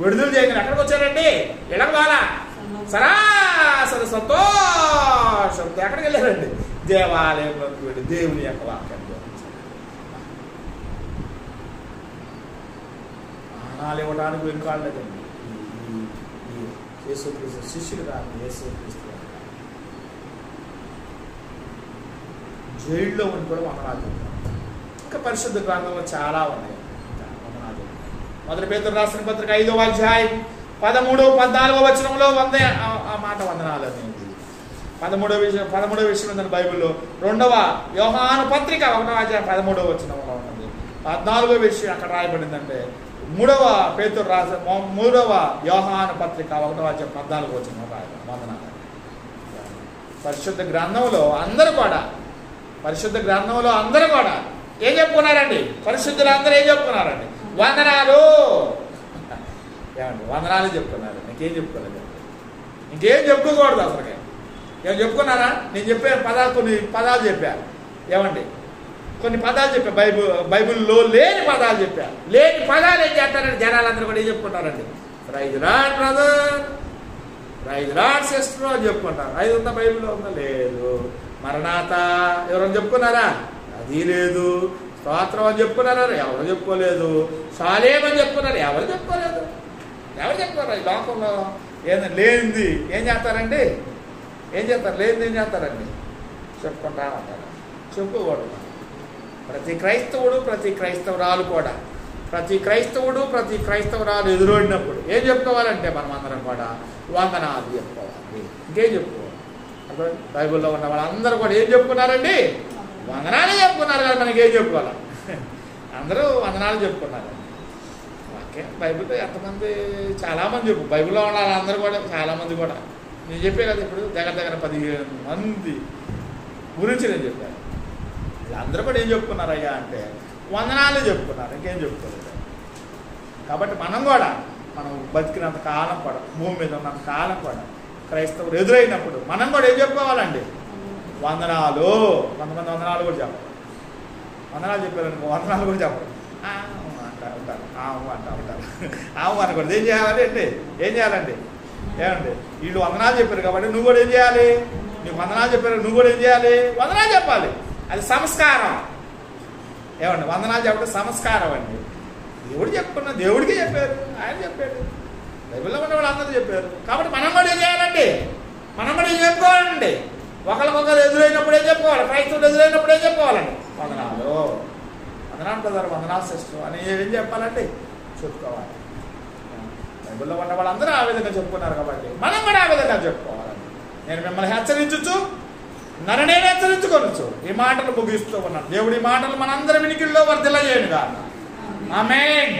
విడుదల చేయగానే ఎక్కడికి వచ్చారండి? ఎడవాలా సరాసరి సంతోషంతో ఎక్కడికి వెళ్ళారండి? దేవాలయంలోకి వెళ్ళి దేవుని యొక్క వాక్యాన్ని బోధించారు. ప్రాణాలు ఇవ్వడానికి వెనుకాడలేదండి ఈ యేసుక్రీస్తు శిష్యులు కాదు. యేసుక్రీస్తు జైల్లో ఉండి కూడా వందనాలు చెప్తారు. ఇంకా పరిశుద్ధ గ్రంథంలో చాలా ఉన్నాయి. వందనాలు చెప్తారు. మొదటి పేతురు రాసిన పత్రిక 5వ అధ్యాయం 13, 14 వచనంలో ఆ మాట వందనాలు అనేది 13వ విషయం ఉందండి బైబిల్లో. 2వ యోహాను పత్రిక 1వ అధ్యాయం 13వ వచనంలో ఉన్నది. 14వ విషయం అక్కడ రాయబడిందంటే 3వ పేతురు రాసిన 3వ యోహాను పత్రిక 1వ అధ్యాయం 14వ వచనం రాయబడింది. వందనాలు. పరిశుద్ధ గ్రంథంలో అందరూ కూడా ఏం చెప్పుకున్నారండి? పరిశుద్ధులు అందరూ ఏం చెప్పుకున్నారండి? వందనాలు. ఏమండి? వందనాలు చెప్పుకున్నారు. ఇంకేం చెప్పుకోలేదు. ఇంకేం చెప్పుకోకూడదు అసలుకే. ఏం చెప్పుకున్నారా? నేను చెప్పే పదాలు, కొన్ని పదాలు చెప్పాను. ఏమండి? కొన్ని పదాలు చెప్పా. బైబిల్లో లేని పదాలు చెప్పా. లేని పదాలు ఏం చేస్తారండి? జనాలందరూ కూడా ఏం చెప్పుకుంటారండి? Praise lord brother, praise lord sister అని చెప్పుకుంటారు. అది ఉందా బైబిల్లో? ఉందా? లేదు. మరణాత ఎవరైనా చెప్పుకున్నారా? అది లేదు. స్తోత్రం అని చెప్పుకున్నారా? ఎవరు చెప్పుకోలేదు. సాలేం అని చెప్పుకున్నారు? ఎవరు చెప్పుకోలేదు. ఎవరు చెప్తారు? ఈ లోకంలో లేనిది ఏం చేస్తారండి? ఏం చేస్తారు? లేనిది ఏం చేస్తారండి? చెప్పుకుంటా ఉంటారు. చెప్పుకోకూడదు. ప్రతి క్రైస్తవుడు, ప్రతి క్రైస్తవురాలు కూడా, ప్రతి క్రైస్తవురాలు ఎదురొడినప్పుడు ఏం చెప్పుకోవాలంటే మనం అందరం కూడా వందనాలు చెప్పుకోవాలి. ఇంకేం చెప్పుకోవాలి? బైబిల్లో ఉన్న వాళ్ళందరూ కూడా ఏం చెప్పుకున్నారండి? వందనాలే చెప్పుకున్నారు కదా, మనకేం చెప్పుకోవాలి? అందరూ వందనాలు చెప్పుకున్నారు. వాక్యం బైబిల్లో ఎంతమంది, చాలామంది చెప్పు, బైబిల్లో ఉన్న వాళ్ళందరూ కూడా చాలామంది కూడా నేను చెప్పే కదా ఇప్పుడు దగ్గర 15 మంది గురించి నేను చెప్పాను. వీళ్ళందరూ కూడా ఏం చెప్పుకున్నారయ్యా అంటే వందనాలు చెప్పుకున్నారు, ఇంకేం చెప్పుకోలేదు. కాబట్టి మనం బతికినంత కాలం కూడా, భూమి మీద ఉన్నంత కాలం కూడా క్రైస్తవులు ఎదురైనప్పుడు మనం కూడా ఏం చెప్పుకోవాలండి? వందనాలు. కొంతమంది వందనాలు కూడా చెప్పరు. వందనాలు చెప్పారనుకో, వందనాలు కూడా చెప్పరు, అంటా ఉంటారు, అంటా ఉంటారు. అనకూడదు. ఏం చేయాలి అండి? ఏం చేయాలండి? ఏమండి, వీళ్ళు వందనాలు చెప్పారు కాబట్టి నువ్వు కూడా ఏం చేయాలి? నీకు వందనాలు చెప్పారు, నువ్వు కూడా ఏం చేయాలి? వందనాలు చెప్పాలి. అది సంస్కారం. ఏమండి, వందనాలు చెప్పడం సంస్కారం అండి. దేవుడు చెప్పుకున్నా, దేవుడికి చెప్పారు, ఆయన చెప్పాడు, బైబిల్లో ఉన్న వాళ్ళు అందరూ చెప్పారు. కాబట్టి మనం కూడా ఏం చేయాలండి? మనం కూడా ఏం చెప్పుకోవాలండి? ఒకరికొకరు ఎదురైనప్పుడు ఏం చెప్పుకోవాలి? క్రైస్తవులు ఎదురైనప్పుడు ఏం చెప్పుకోవాలండి? వందనాలు, వందనాలు బ్రదర్, వందనాలు సిస్టర్ అని ఏం చెప్పాలండి? చెప్పుకోవాలి. బైబిల్లో ఉన్న వాళ్ళందరూ ఆ విధంగా చెప్పుకున్నారు కాబట్టి మనం కూడా ఆ విధంగా చెప్పుకోవాలండి. నేను మిమ్మల్ని హెచ్చరించు, నన్ను నేను హెచ్చరించుకోవచ్చు. ఈ మాటలు ముగిస్తూ ఉన్నాను. దేవుడి మాటలు మనందరి వినికిల్లో వర్ధిల్ల చేయను కాదు. ఆమేన్.